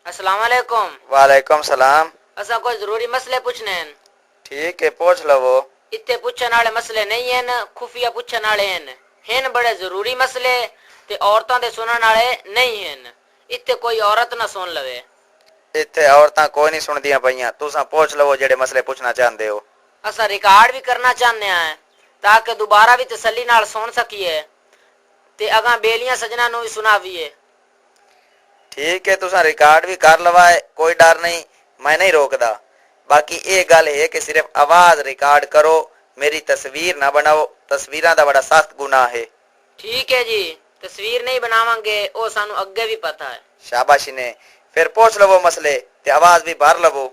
अस्सलाम वालेकुम। वालेकुम सलाम। असा कोई जरूरी मसले पूछने हैं। ठीक है, पूछ लवो। इतने पूछने वाले मसले नहीं हैं, खुफिया पूछने वाले हैं बड़े जरूरी मसले ते औरतां दे सुनने वाले नहीं हैं। इतने कोई औरत ना सुन लवे। इत्थे औरतां कोई नहीं सुनदियां पईयां, तुसां पूछ लवो जेड़े मसले पूछना चाहते हो। असा रिकॉर्ड भी करना चाहते हैं ताकि दोबारा भी तसल्ली नाल सुन सकीए ते अगा बेलियां सजना नु भी सुनावीए। ठीक है, तुसां रिकॉर्ड भी कर लवा है, कोई डर नहीं, मैं नहीं रोकदा। बाकी ये गल है कि सिर्फ आवाज रिकॉर्ड करो, मेरी तस्वीर ना बनाओ, तस्वीरां दा बड़ा सख्त गुनाह है। ठीक है जी, तस्वीर नहीं बनावांगे ओ सानू अगे भी पता है। शाबाशी ने। फिर पूछ लवो मसले ते आवाज भी भर लवो।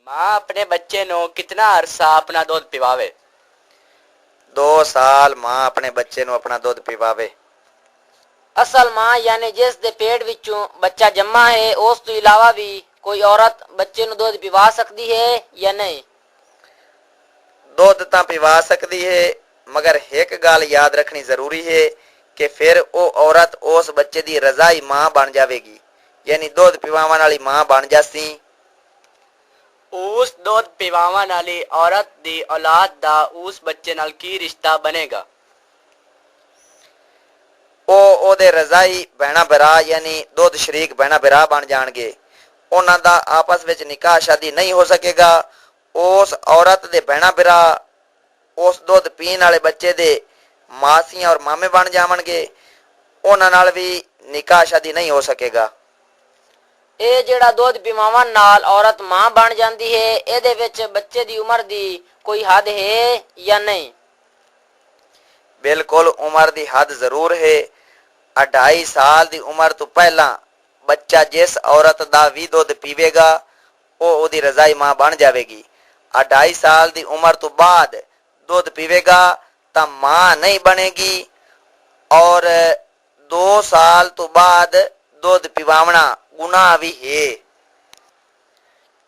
माँ अपने बच्चे नो कितना अरसा अपना दूध पिवावे? 2 साल मां अपने बच्चे नु अपना दूध पिवावे। असल मां यानी जिस दे पेट विचों बच्चा जम्मा है उस तो इलावा भी कोई औरत बच्चे नु दूध पिवा सकती है या नहीं? दूध तां पिवा सकती है, मगर एक गल याद रखनी जरूरी है कि फिर वो औरत उस बच्चे दी रजाई मां बन जाएगी, यानी दूध पिवावन वाली मां बन जासी। उस दूध पिवावन वाली औरत दी औलाद दा उस बच्चे नाल की रिश्ता बनेगा? ओ ओदे रजाई बहना भरा यानी दूध शरीक बहना भरा बन जाणगे। उन्हां दा आपस विच निकाह शादी नहीं हो सकेगा। उस औरत दे बहना भरा उस दूध पीण वाले बच्चे दे मासियां और मामे बन जावणगे। उन्हां नाल भी निकाह शादी नहीं हो सकेगा। ਇਹ ਜਿਹੜਾ ਦੁੱਧ ਪਿਵਾਵਣ ਨਾਲ औरत ਮਾਂ ਬਣ ਜਾਂਦੀ ਹੈ ਇਹਦੇ ਵਿੱਚ ਬੱਚੇ ਦੀ ਉਮਰ ਦੀ ਕੋਈ ਹੱਦ ਹੈ ਜਾਂ ਨਹੀਂ? बिल्कुल उम्र दी हद जरूर है। 2.5 साल दी उम्र तो पहला बच्चा जिस औरत दा भी दूध पीवेगा वो ओदी रजाई मां बन जाएगी। 2.5 साल दी उम्र तो बाद दूध पीवेगा तो मां नहीं बनेगी, और 2 साल तो बाद दूध पिवावना गुनाह भी है।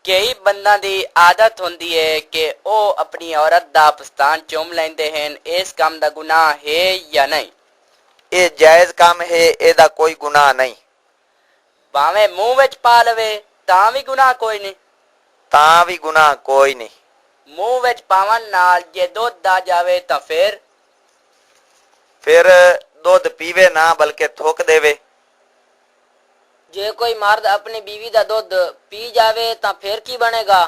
कई बंदा दी आदत होंदी है कि ओ अपनी औरत दा पस्तान चूम लेंदे हैं, इस काम दा गुनाह है या नहीं? ये जायज काम है, एदा कोई गुनाह नहीं। भावे मुंह विच पा लवे तां भी गुनाह कोई नहीं? तां भी गुनाह कोई नहीं। मुंह विच पावन नाल जे दूध आ जावे तां फिर दूध पीवे ना बल्कि थूक देवे। ਜੇ ਕੋਈ मर्द अपनी बीवी ਦਾ ਦੁੱਧ ਪੀ ਜਾਵੇ ਤਾਂ ਫਿਰ ਕੀ ਬਣੇਗਾ?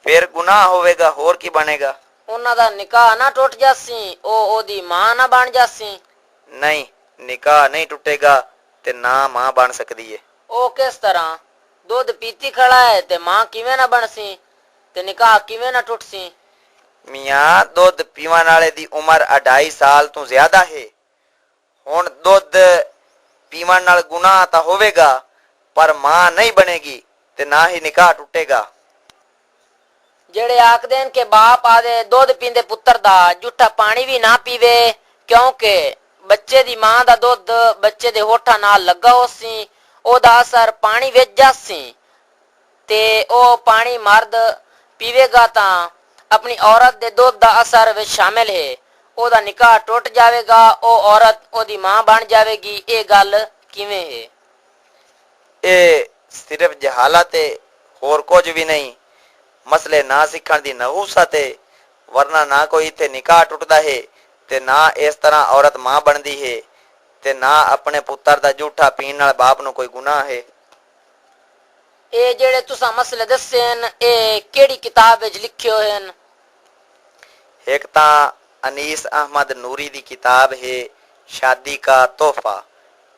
फिर गुनाह होवेगा, होर की बनेगा? ਉਹਨਾਂ ਦਾ ਨਿਕਾਹ ਨਾ ਟੁੱਟ ਜਾਸੀ, ਉਹ ਉਹਦੀ ਮਾਂ ਨਾ ਬਣ ਜਾਸੀ? नहीं, निकाह नहीं टूटेगा ते ना मां बन सकती है। ਉਹ ਕਿਸ ਤਰ੍ਹਾਂ? ਦੁੱਧ ਪੀਤੀ ਖੜਾ ਹੈ ਤੇ ਮਾਂ ਕਿਵੇਂ ਨਾ ਬਣਸੀ ਤੇ ਨਿਕਾਹ ਕਿਵੇਂ ਨਾ ਟੁੱਟਸੀ? मियां दूध पीवन वाले दी उम्र 2.5 साल तो ज्यादा है। हुण दूध पीवन नाल गुनाह तां होवेगा पर मां नहीं बनेगी ते ना ही निकाह टूटेगा। ਜਿਹੜੇ ਆਖਦੇ ਨੇ ਕਿ ਬਾਪ ਆਦੇ ਦੁੱਧ ਪੀਂਦੇ ਪੁੱਤਰ ਦਾ ਝੂਠਾ ਪਾਣੀ ਵੀ ਨਾ ਪੀਵੇ ਕਿਉਂਕਿ ਬੱਚੇ ਦੀ ਮਾਂ ਦਾ ਦੁੱਧ ਬੱਚੇ ਦੇ ਹੋਠਾਂ ਨਾਲ ਲੱਗਾ ਹੋਸੀ, ਉਹਦਾ ਅਸਰ ਪਾਣੀ ਵਿੱਚ ਜਾਸੀ ਤੇ ਉਹ ਪਾਣੀ ਮਰਦ ਪੀਵੇਗਾ ਤਾਂ अपनी औरत दे दुध दा असर विच शामिल है, ओदा निकाह टूट जाएगा, ओ औरत ओदी मां बन जाएगी। ये गल किवें है? ये सिर्फ जहालत है, होर कुछ भी नहीं। मसले ना सीखण दी नहूसत है, वरना ना कोई इत्थे निकाह टुटदा है ते ना इस तरह औरत मां बनदी है ते ना अपने पुत्र दा झूठा पीण नाल बाप नूं कोई गुनाह है। ये जेड़े तुसां मसले दस्से न ये केड़ी किताब विच लिखे होए हन? एक तां अनीस अहमद नूरी दी किताब है शादी का तोहफा,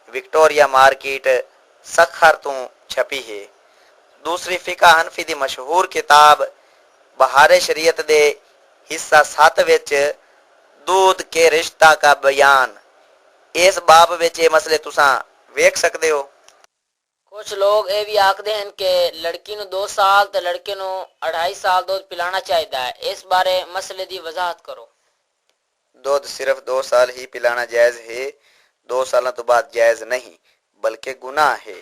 विक्टोरिया मार्केट सखर तो छपी है। दूसरी फिका हनफी दी मशहूर किताब बहारे शरीयत दे हिस्सा 7 विच दूध के रिश्ता का बयान, इस बाब विच ये मसले तुसां वेख सकदे हो। कुछ लोग ये भी आखते हैं कि लड़की नूं 2 साल ते लड़के नूं 2.5 साल दूध पिलाना चाहिए है, इस बारे मसले दी वजाहत करो। दूध सिर्फ 2 साल ही पिलाना जायज है, 2 सालों तो बाद जायज नहीं बल्कि गुनाह है।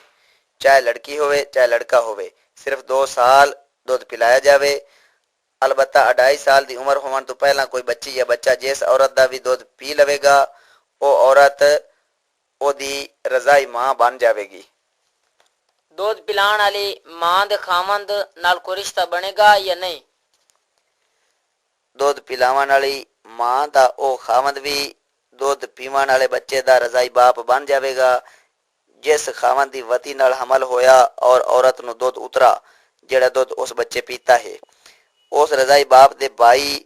चाहे लड़की होवे चाहे लड़का होवे, सिर्फ 2 साल दूध पिलाया जावे। अलबत्ता 2.5 साल की उम्र होने तो पहला कोई बच्ची या बच्चा जिस औरत का भी दूध पी लवेगा वो औरत ओदी रजाई मां बन जाएगी। दूध पिलाण वाली मां दे खामंद नाल कोई रिश्ता बनेगा या नहीं? ਦੁੱਧ ਪਿਲਾਵਣ ਵਾਲੀ ਮਾਂ ਦਾ ਉਹ ਖਾਵੰਦ ਵੀ ਦੁੱਧ ਪੀਵਣ ਵਾਲੇ ਬੱਚੇ ਦਾ ਰਜ਼ਾਈ ਬਾਪ ਬਣ ਜਾਵੇਗਾ ਜਿਸ ਖਾਵੰਦ ਦੀ ਵਤੀ ਨਾਲ ਹਮਲ ਹੋਇਆ ਔਰ ਔਰਤ ਨੂੰ ਦੁੱਧ ਉਤਰਾ ਜਿਹੜਾ ਦੁੱਧ ਉਸ ਬੱਚੇ ਪੀਤਾ ਹੈ। ਉਸ ਰਜ਼ਾਈ ਬਾਪ ਦੇ ਭਾਈ,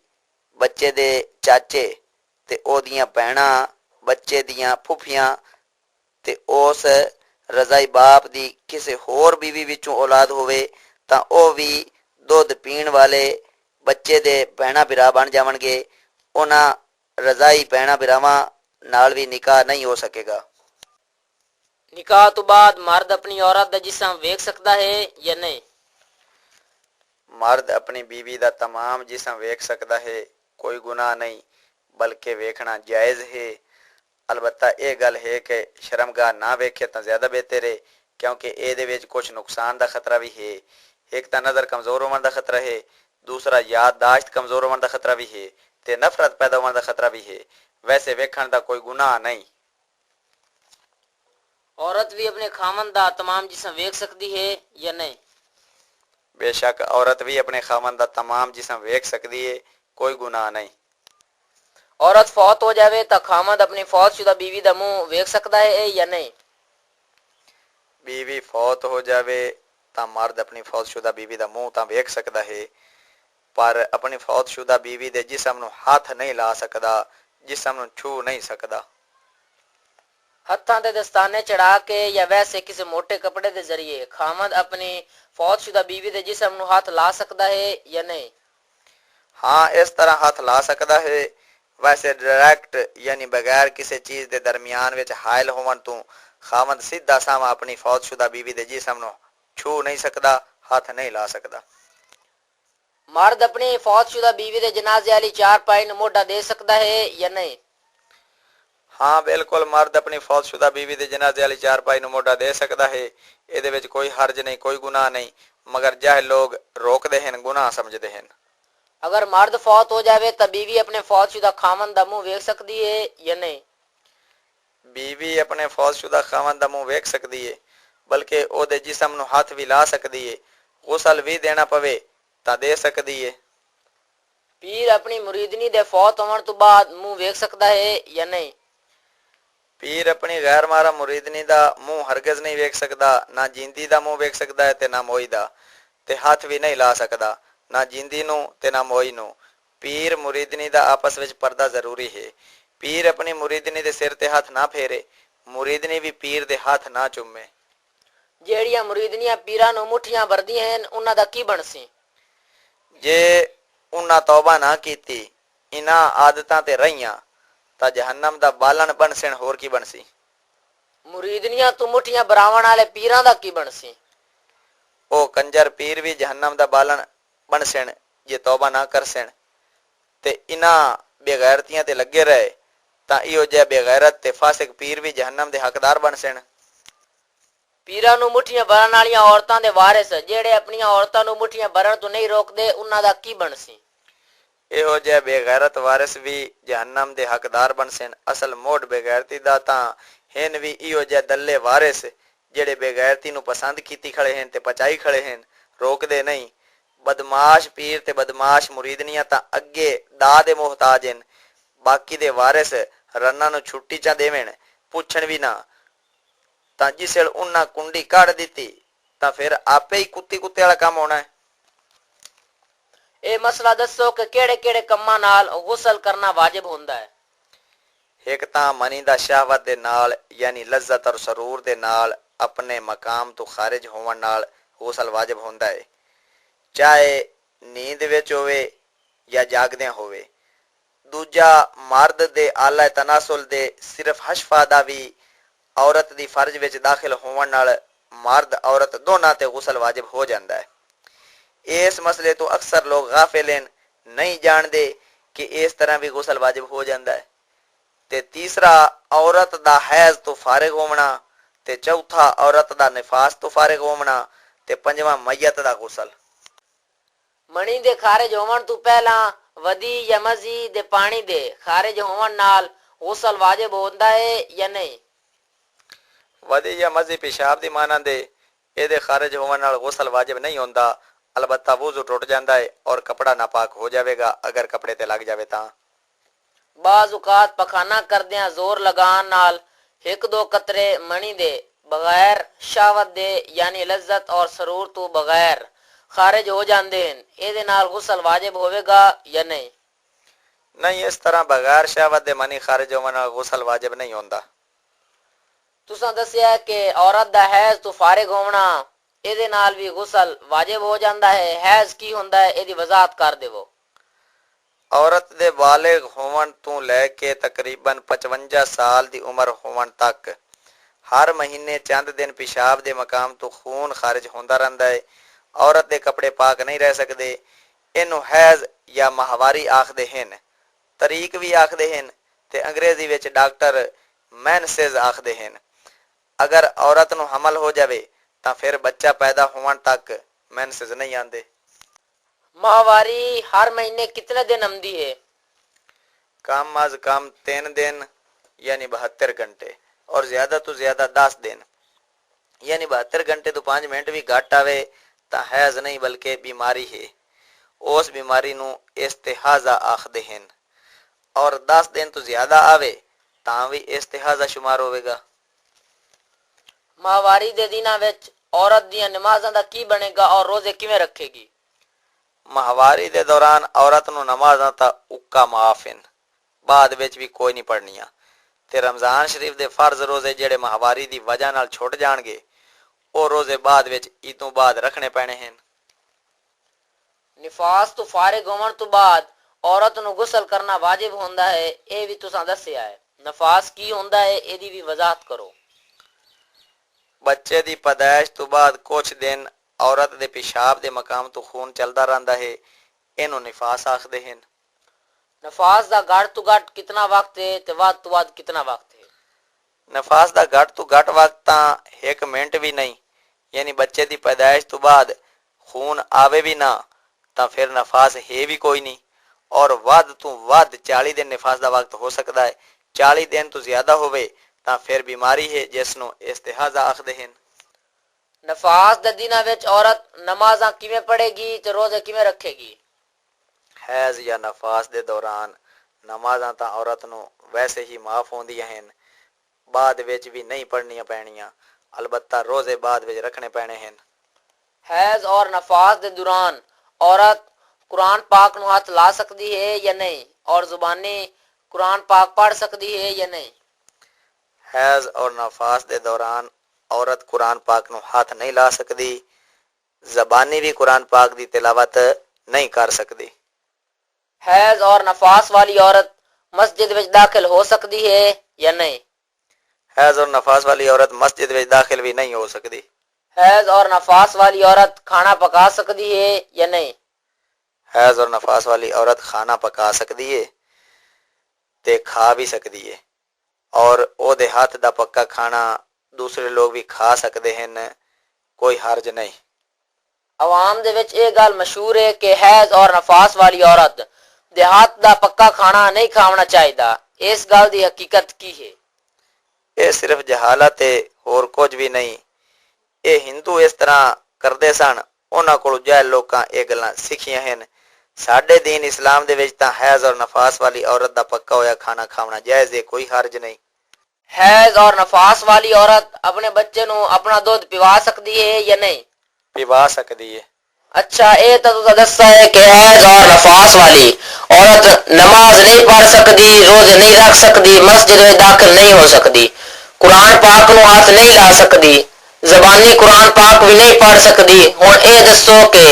ਬੱਚੇ ਦੇ ਚਾਚੇ ਤੇ ਉਹਦੀਆਂ ਭੈਣਾਂ, ਬੱਚੇ ਦੀਆਂ ਫੁੱਫੀਆਂ ਤੇ ਉਸ ਰਜ਼ਾਈ ਬਾਪ ਦੀ ਕਿਸੇ ਹੋਰ ਬੀਵੀ ਵਿੱਚੋਂ ਔਲਾਦ ਹੋਵੇ ਤਾਂ ਉਹ ਵੀ ਦੁੱਧ ਪੀਣ ਵਾਲੇ ਬੱਚੇ ਦੇ ਭੈਣਾਂ ਭਰਾ ਬਣ ਜਾਵਣਗੇ। ਉਹਨਾਂ ਰਜ਼ਾਈ ਭੈਣਾਂ ਭਰਾਵਾਂ ਨਾਲ ਵੀ ਨਿਕਾਹ ਨਹੀਂ ਹੋ ਸਕੇਗਾ। ਨਿਕਾਹ ਤੋਂ ਬਾਅਦ ਮਰਦ ਆਪਣੀ ਔਰਤ ਦਾ ਜਿਸਮ ਵੇਖ ਸਕਦਾ ਹੈ ਜਾਂ ਨਹੀਂ? ਮਰਦ ਆਪਣੀ ਬੀਵੀ ਦਾ तमाम ਜਿਸਮ ਵੇਖ ਸਕਦਾ ਹੈ, ਕੋਈ ਗੁਨਾਹ ਨਹੀਂ ਬਲਕਿ ਵੇਖਣਾ ਜਾਇਜ਼ ਹੈ। अलबत्ता ये गल है कि शर्मगाह ना वेखे तो ज़्यादा बेहतर है क्योंकि ये विच कुछ नुकसान का खतरा भी है। एक तो नज़र कमज़ोर होने का खतरा है, दूसरा याददाश्त कमज़ोर होने का खतरा भी है, तो नफरत पैदा होने का खतरा भी है। वैसे वेखण का कोई गुनाह नहीं। औरत भी अपने खामन दा तमाम जिसम वेख सकती है या नहीं? बेशक औरत भी अपने खामन का तमाम जिसम वेख सकती है, कोई गुनाह नहीं। औरत फौत हो जावे तो खामद अपनी फौतशुदा बीवी दा मुंह वेख सकता है या नहीं? बीवी फौत हो जावे तो मर्द अपनी फौतशुदा बीवी दा मुंह तो वेख सकता है पर अपनी फौतशुदा बीवी दे जिसम नूं हाथ नहीं ला सकता, जिसम नूं छू नहीं सकता। हत्थां ते दस्ताने चढ़ा के या वैसे किसी मोटे कपड़े के जरिए खामद अपनी फौतशुदा बीवी दे जिसम नूं हाथ ला सकता है या नहीं? हाँ, इस तरह हाथ ला सकता है। वैसे डायरेक्ट यानी बगैर किसी चीज़ के दरमियान विच हायल होवन तो खामद सीधा सामा अपनी फौतशुदा बीवी दे जिसम नूं छू नहीं सकता, हाथ नहीं ला सकता। मर्द अपनी फौतशुदा बीवी दे जनाजे वाली चारपाई नूं मोढा दे सकता है या नहीं? हाँ बिल्कुल, मर्द अपनी फौतशुदा बीवी दे जनाजे वाली चारपाई नूं मोढा दे सकता है। इहदे विच कोई हर्ज नहीं, कोई गुनाह नहीं, मगर जाहिल लोग रोकदे हन, गुनाह समझदे हन। अगर मर्द फौत हो जावे तो बीवी अपने फौतशुदा खामन दा मुंह वेख सकती है या नहीं? बीवी अपने फौतशुदा खामन दा मुंह वेख सकती है बल्कि ओदे जिसम नूं हाथ भी ला सकती है। गुसल भी देना पवे तां दे सकती है। पीर अपनी मुरीदनी दे फौत होने तो बाद मुंह वेख सकता है या नहीं? पीर अपनी गैर मारा मुरीदनी दा मुंह हरगिज नहीं वेख सकता। ना जिंदी दा मुंह वेख सकता है ते ना मोई दा, ते हाथ भी नहीं ला सकता ना जिंदी नूं ते ना मोई नूं। पीर मुरीदनी दा आपस विच पर्दा जरूरी है। पीर अपनी मुरीदनी दे सिर ते हाथ ना फेरे, मुरीदनी भी पीर दे हाथ ना चुमे। जेड़ियां मुरीदनियां पीरां नूं मुठियां भरदियां हन उन्हां दा की बनसी? जे उन्हां तौबा ना कीती, इन्हां आदतां ते रहियां तां जहन्नम दा बालन बनसण, होर की बनसी। मुरीदनियां तू मुठियां भरावण वाले पीरां दा की बनसी? ओ कंजर पीर भी जहन्नम दा बालन बनसण जे तौबा ना करसण ते इन्हां बेगैरतियां ते लगे रहे तां इहो जिहा बेगैरत ते फासिक पीर भी जहन्नम दे हकदार बनसण। पीरां नूं मुठियां भरण वालियां औरतां दे वारिस जेड़े अपनियां औरतां नूं मुठियां भरण तो नहीं रोकदे उन्हां दा की बनसी? इहो जिहा बेगैरत वारिस भी जहन्नम दे हकदार बनसण। असल मोड़ बेगैरती दा तां हिन भी इहो जिहा दल्ले वारिस जेड़े बेगैरती नूं पसंद कीती खड़े हन ते पचाई खड़े हन, रोकदे नहीं। बदमाश पीर ते बदमाश मुरीदनियां तां अगे दा दे मोहताज हन, बाकी दे वारिस रन्ना नूं छुट्टी चा देवण, पुछण भी ना। तां जिसल उन्हां कुंडी कढ़ दित्ती तां फिर आपे ही कुत्ती कुत्ते वाला काम होना है। ਇਹ ਮਸਲਾ ਦੱਸੋ ਕਿ ਕਿਹੜੇ-ਕਿਹੜੇ ਕੰਮਾਂ ਨਾਲ ਗੁਸਲ ਕਰਨਾ ਵਾਜਿਬ ਹੁੰਦਾ ਹੈ? एक तां मनी दा शहवत दे नाल यानी लज्जत और सरूर दे नाल अपने मकाम तो खारिज होवन नाल गुसल वाजिब होंदा है, चाहे नींद विच होवे या जागदे होवे। दूजा मर्द दे आला तनासुल दे सिर्फ हशफा दा भी औरत दी फर्ज विच दाखिल होवन नाल मर्द औरत दोनां ते गुसल वाजिब हो जांदा है। इस मसले तो अक्सर लोग गाफिल हैं, नहीं जानते कि इस तरह भी गुसल वाजिब हो जाता है। ते तीसरा औरत दा हैज तो फारिग होना, ते चौथा औरत दा निफास तो फारिग होना, ते पंजवां मैयत दा गुसल। मणी दे खारिज होवन तो पहला वदी या मजी दे पानी दे खारिज होवन नाल गुसल वाजिब होंदा है या नहीं? वदी या मजी पेशाब दी माना दे ਇਹਦੇ ਖਾਰਜ ਹੋਣ ਨਾਲ ਗੁਸਲ ਵਾਜਿਬ ਨਹੀਂ ਹੁੰਦਾ, अलबत्ता वुजू टुट जाता है और कपड़ा नापाक हो जाएगा अगर कपड़े ते लग जाए ता। बाज़ औकात पखाना करदियां जोर लगान नाल एक दो कतरे मनी दे बगैर शावत दे यानी लज्जत और सरूर तो बगैर खारिज हो जाते हैं, ਇਹਦੇ ਨਾਲ गुसल वाजिब होवेगा या नहीं? नहीं, इस तरह बगैर शावत दे मनी खारिज होने नाल गुसल वाजिब नहीं होता। तुसां दस्सिया कि औरत दा हैज तो फारिग होना ਇਹਦੇ ਨਾਲ भी गुसल वाजिब हो जाता है। हैज की होंदा है, ਇਹਦੀ वजाहत कर देवो। औरत दे बालिग होवन तो लैके तकरीबन 55 साल दी उम्र होवन तक हर महीने चंद दिन पेशाब दे मकाम तो खून खारिज होंदा रहंदा है। औरत दे कपड़े पाक नहीं रह सकदे। इनू हैज या माहवारी आखदे हन, तरीक भी आखदे हन ते अंग्रेजी विच डॉक्टर मेंसेस आखदे हन। अगर औरत नू हमल हो जावे तां फिर बच्चा पैदा होवन तक मेंसेस नहीं आंदे। माहवारी हर महीने कितने दिन आंदी है? कम अज कम 3 दिन यानी 72 घंटे और ज्यादा तो ज्यादा 10 दिन यानी 72 घंटे तो 5 मिनट भी घट आवे तां हैज नहीं बल्कि बीमारी है। उस बीमारी नू इस्तिहाजा आखदे हन और 10 दिन तो ज्यादा आवे तां भी इस्तिहाजा शुमार होवेगा। माहवारी दे दिनां विच औरत दियां नमाज़ां दा की बनेगा और रोजे किवें रखेगी? माहवारी दे दौरान औरत नू नमाज़ां ता उक्का माफ हन, बाद विच भी कोई नहीं पढ़नियां ते रमजान शरीफ दे फर्ज रोजे जेड़े माहवारी दी वजह नाल छुट जाणगे ओ रोजे बाद विच ईदों बाद रखने पैणे हन। निफास तो फारिग होवन तो बाद औरत नू गुसल करना वाजिब होंदा है, ये भी तुसां दस्सिया है। नफास की होंदा है, एदी भी वजाहत करो। बच्चे दी पैदाइश तो बाद कुछ दिन औरत दे पेशाब दे मकाम तो खून चलता रहता है, इनू निफास आखदे हन। नफास दा घट तो घट कितना वक्त है ते वध तो वध कितना वक्त है? नफास दा घट तो घट वक्त तां 1 मिनट भी नहीं, यानी बच्चे दी पैदाइश तो बाद खून आवे भी ना तां फिर नफास है भी कोई नहीं, और वध तो वध 40 दिन नफास दा वक्त हो सकता है। 40 दिन तो ज्यादा होवे तां फिर बीमारी है जिसनू इस्तिहाजा आखदे हन। नफास दे दिनां विच औरत नमाज़ां किवें पढ़ेगी ते रोजे किवें रखेगी? हैज या नफास दे दौरान नमाज़ां तां औरत नू वैसे ही माफ होंदियां हन, बाद विच भी नहीं पढ़नियां पैणियां, अलबत्ता रोजे बाद विच रखने पैणे हन। हैज और नफास दे दौरान औरत कुरान पाक नू हाथ ला सकदी है या नहीं, और जुबानी कुरान पाक पढ़ सकदी है या नहीं? हैज और नफास दे दौरान औरत कुरान पाक नू हाथ नहीं ला सकदी, जबानी भी कुरान पाक दी तिलावत नहीं कर सकदी। हैज और नफास वाली औरत मस्जिद विच दाखिल हो सकदी है या नहीं? हैज और नफास वाली औरत मस्जिद विच दाखिल भी नहीं हो सकदी। हैज और नफास वाली औरत खाना पका सकदी है या नहीं? हैज और नफास वाली औरत खाना पका सकदी है ते खा भी सकदी है, और ओदे हाथ दा पक्का खाना दूसरे लोग भी खा सकते हैं, कोई हर्ज नहीं। अवाम दे विच ये गल मशहूर है कि हैज और नफास वाली औरत दे हाथ दा पक्का खाना नहीं खावना चाहिदा, इस गल दी हकीकत की है? ये सिर्फ जहालत है और कुछ भी नहीं। ये हिंदू इस तरह करते सन, उन्हां कोलों जाहिल लोकां ये गल्लां सिखियां हन। साडे दीन इस्लाम दे विच तां हैज और नफास वाली औरत दा पक्का होया खाना खावना जायज़ है, कोई हर्ज नहीं। हैज और नफास वाली औरत अपने बच्चे नू अपना दूध पिवा सकदी है या नहीं? पिवा सकदी है। अच्छा, ये तो तुसा दस्सा है कि हैज और नफास वाली औरत नमाज नहीं पढ़ सकदी, रोजे नहीं रख सकदी, मस्जिद में दाखिल नहीं हो सकदी, कुरान पाक नू हाथ नहीं ला सकदी, जबानी कुरान पाक भी नहीं पढ़ सकदी। हुण ये दसो कि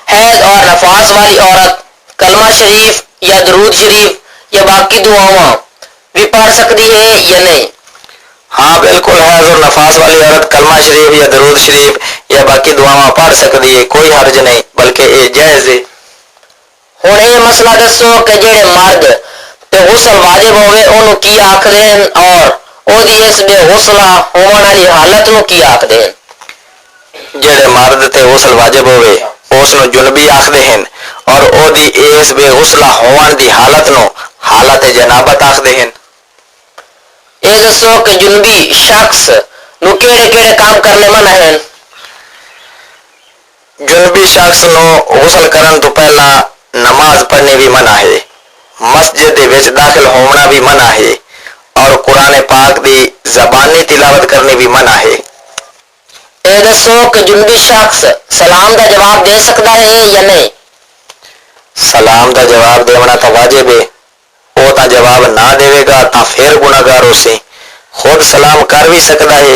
हैज और नफास वाली औरत कलमा शरीफ या दरूद शरीफ या बाकी दुआवां भी पढ़ सकदी है या नहीं? हाँ बिल्कुल, हैज और नफास वाली औरत कलमा शरीफ या दरूद शरीफ या बाकी दुआवां पढ़ सकती है, कोई हर्ज नहीं, बल्कि ये जायज़ है। हुण ये मसला दसो कि जेड़े मर्द ते गुस्ल वाजिब होवे ओनू की आखदे हन, और ओदी इस बेगुसला होवन वाली हालत नू की आखदे हन? जेड़े मर्द ते गुस्ल वाजिब होवे उस नू जुनबी आखदे हन, और ओदी इस बेगुसला होवन दी हालत नू हालत जनाबत आखदे हन। ये दसो कि जुनबी शख्स नू केड़े केड़े काम करने मना हन? शख्स ਨੂੰ ਗੁਸਲ ਕਰਨ ਤੋਂ ਪਹਿਲਾਂ ਨਮਾਜ਼ ਪੜ੍ਹਨੀ ਵੀ ਮਨਾ ਹੈ। ਮਸਜਿਦ ਦੇ ਵਿੱਚ ਦਾਖਲ ਹੋਣਾ ਵੀ ਮਨਾ ਹੈ ਔਰ ਕੁਰਾਨ ਪਾਕ ਦੀ ਜ਼ਬਾਨੀ ਤਿਲਾਵਤ ਕਰਨੀ ਵੀ ਮਨਾ ਹੈ। ਇਹ ਦੱਸੋ ਕਿ ਜੁਨਬੀ ਸ਼ਖਸ ਸਲਾਮ ਦਾ ਜਵਾਬ ਦੇ ਸਕਦਾ ਹੈ ਜਾਂ ਨਹੀਂ? ਸਲਾਮ ਦਾ ਜਵਾਬ ਦੇਣਾ ਤਾਂ ਵਾਜਿਬ ਹੈ। ਉਹ ਤਾਂ ਜਵਾਬ ਨਾ ਦੇਵੇਗਾ ਤਾਂ ਫਿਰ ਗੁਨਾਹਗਾਰ ਹੋਸੀ। खुद सलाम कर भी सकता है,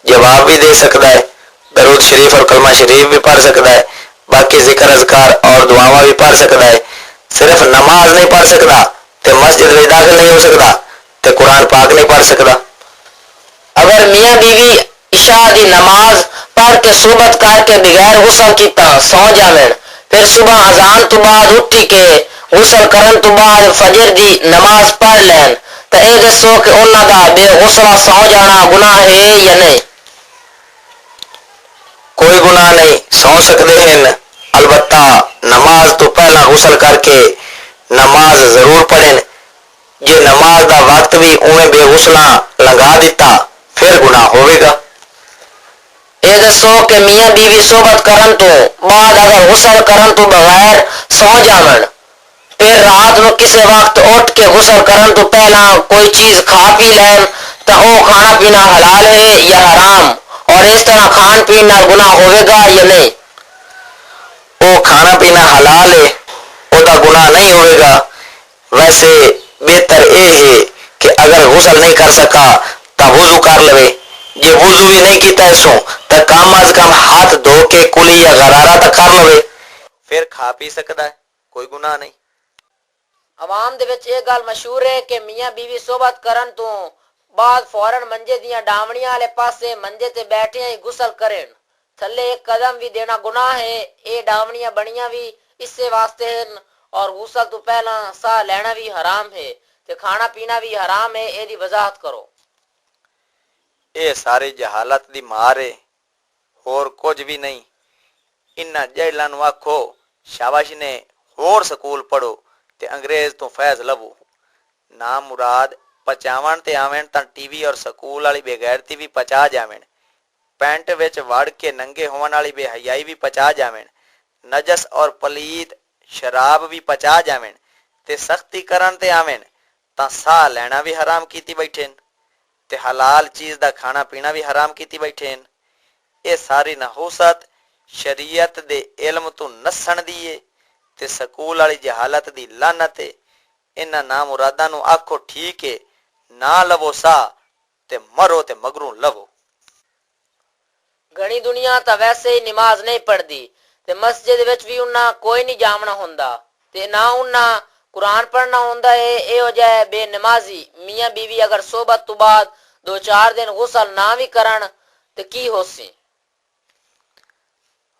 जवाब भी दे सकता है, दरूद शरीफ और कलमा शरीफ भी पढ़ सकता है, बाकी जिक्र अज़कार और दुआवा भी पढ़ सकता है। सिर्फ नमाज नहीं पढ़ सकता तो मस्जिद में दाखिल नहीं हो सकता तो कुरान पाक नहीं पढ़ सकता। अगर मियाँ बीवी इशा दी नमाज पढ़ के सोबत करके बगैर गुसल किता सौ जावन, फिर सुबह अजान तो बाद उठी के गुसल करन तो बाद फजर दी नमाज पढ़ लैन तो यह दसो कि उन्हों का बेगुसला सौ जाना गुनाह है या नहीं? कोई गुनाह नहीं, सौ सकते हैं। अलबत्ता नमाज तो पहला गुसल करके नमाज जरूर पढ़ें। जे नमाज का वक्त भी उन्हें बेगुसला लंघा दिता फिर गुनाह होवेगा। ये दसो कि मियाँ बीवी सोबत करन तो बाद अगर गुसल करन तो बगैर सौ जावन, फिर रात में किसी वक्त उठ के गुसल करन तो पहला कोई चीज खा पी लैन तो वो खाना पीना हलाल है या हराम, और इस तरह खान पीना गुनाह होवेगा या नहीं? वो खाना पीना हलाल है, ओदा गुनाह नहीं होगा। वैसे बेहतर ये है कि अगर गुसल नहीं कर सका तो वुजू कर लवे। जे वुजू भी नहीं किया इसो तो कम अज कम हाथ धो के कुली या गरारा तो कर लवे, फिर खा पी सकता है, कोई गुनाह नहीं। आवाम दे विच ये गल मशहूर है कि मियाँ बीवी सोबत करन तो बाद फौरन मंजे दियां डावणियां वाले पासे मंजे ते बैठे ही गुसल करें। थल्ले एक कदम भी देना गुनाह है। ये डावणियां बणियां भी इससे वास्ते हैं और गुसल तो पहला साह लेना भी हराम है ते खाना पीना भी हराम है। एदी वजाहत करो। ये सारी जहालत दी मार है, होर कुछ भी नहीं। इन्ना जहलां नूं आखो शाबाश ने होर स्कूल पढ़ो ते अंग्रेज तो फैज लवो। ना मुराद पचावन ते आवें तां टीवी और स्कूल वाली बेगैरती भी पचा जावें। पैंट विच वड़ के नंगे होवन वाली बेहयाई भी पचा जावें। नजस और पलीत शराब भी पचा जावें ते सख्ती करन ते आवें तां साह लेना भी हराम कीती बैठेन ते हलाल चीज दा खाना पीना भी हराम कीती बैठेन। ये सारी नहूसत शरीयत दे इल्म तो नसन दी है ते स्कूल वाली जहालत दी लानत है। इन्हां ना मुरादां नूं आखो ठीक है, ना लवो सा ते मरो ते मगरू लवो। घणी दुनिया तो वैसे ही नमाज नहीं पढ़ती ते मस्जिद विच भी उन्ना कोई नहीं जामना हुंदा ते ना उन्ना कुरान पढ़ना हुंदा है। ए हो जाए बेनमाजी मियाँ बीवी अगर सोबत तो बाद 2-4 दिन गुसल ना भी करन ते की होसी?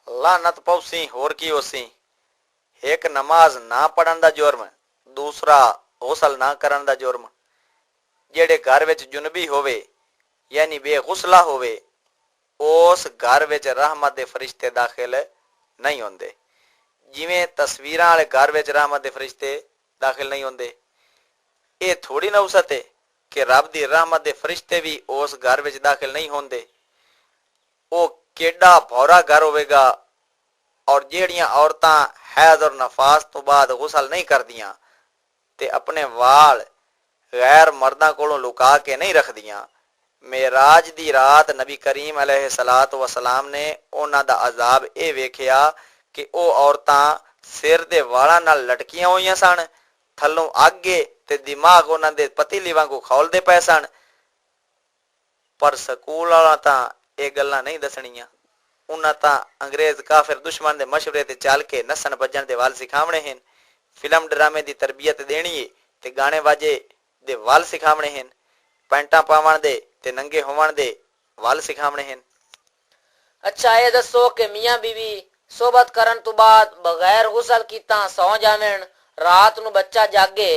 लानत पौसी, होर की होसी। एक नमाज ना पढ़न दा जुर्म, दूसरा गुसल ना करन दा जुर्म। जेड़े घर विच जुनबी होवे यानी बेगुसला होवे उस घर विच रहमत दे फरिश्ते दाखिल नहीं होंदे। जिवें तस्वीरां वाले घर विच रहमत दे फरिश्ते दाखिल नहीं होंदे। ये थोड़ी नौसत है कि रब दी रहमत दे फरिश्ते भी उस घर विच दाखिल नहीं होंदे। वो केड़ा भौरा घर होवेगा। और जेड़ियां औरतां हैज और नफास तो बाद गुसल नहीं करदियां ते अपने वाल गैर मर्दां कोलों लुका के नहीं रखदियां। मेराज दी रात नबी करीम अलैहिस्सलातु वसलाम ने उन्हां दा अजाब ये वेखिया कि ओ औरतां सिर दे वालां नाल लटकियां होईयां सन, थल्लों आगे ते दिमाग उन्हां दे पतीली वांगू खौलदे पए सन। पर स्कूल वाला तां ये गल्लां नहीं दसणियां। उन्हां तां अंग्रेज काफिर दुश्मन दे मशवरे ते चल के नसन भजन दे वाल सिखावणे हैं। फिल्म ड्रामे दी तरबियत देनी है ते गाने बाजे दे वाल सिखावणे हैं। पैंटा पावण दे ते नंगे होवण दे वाल सिखावणे हैं। अच्छा ये दसो कि मियाँ बीवी सोबत करन तो बाद बगैर गुसल कीता सौ जावें, रात नूं बच्चा जागे,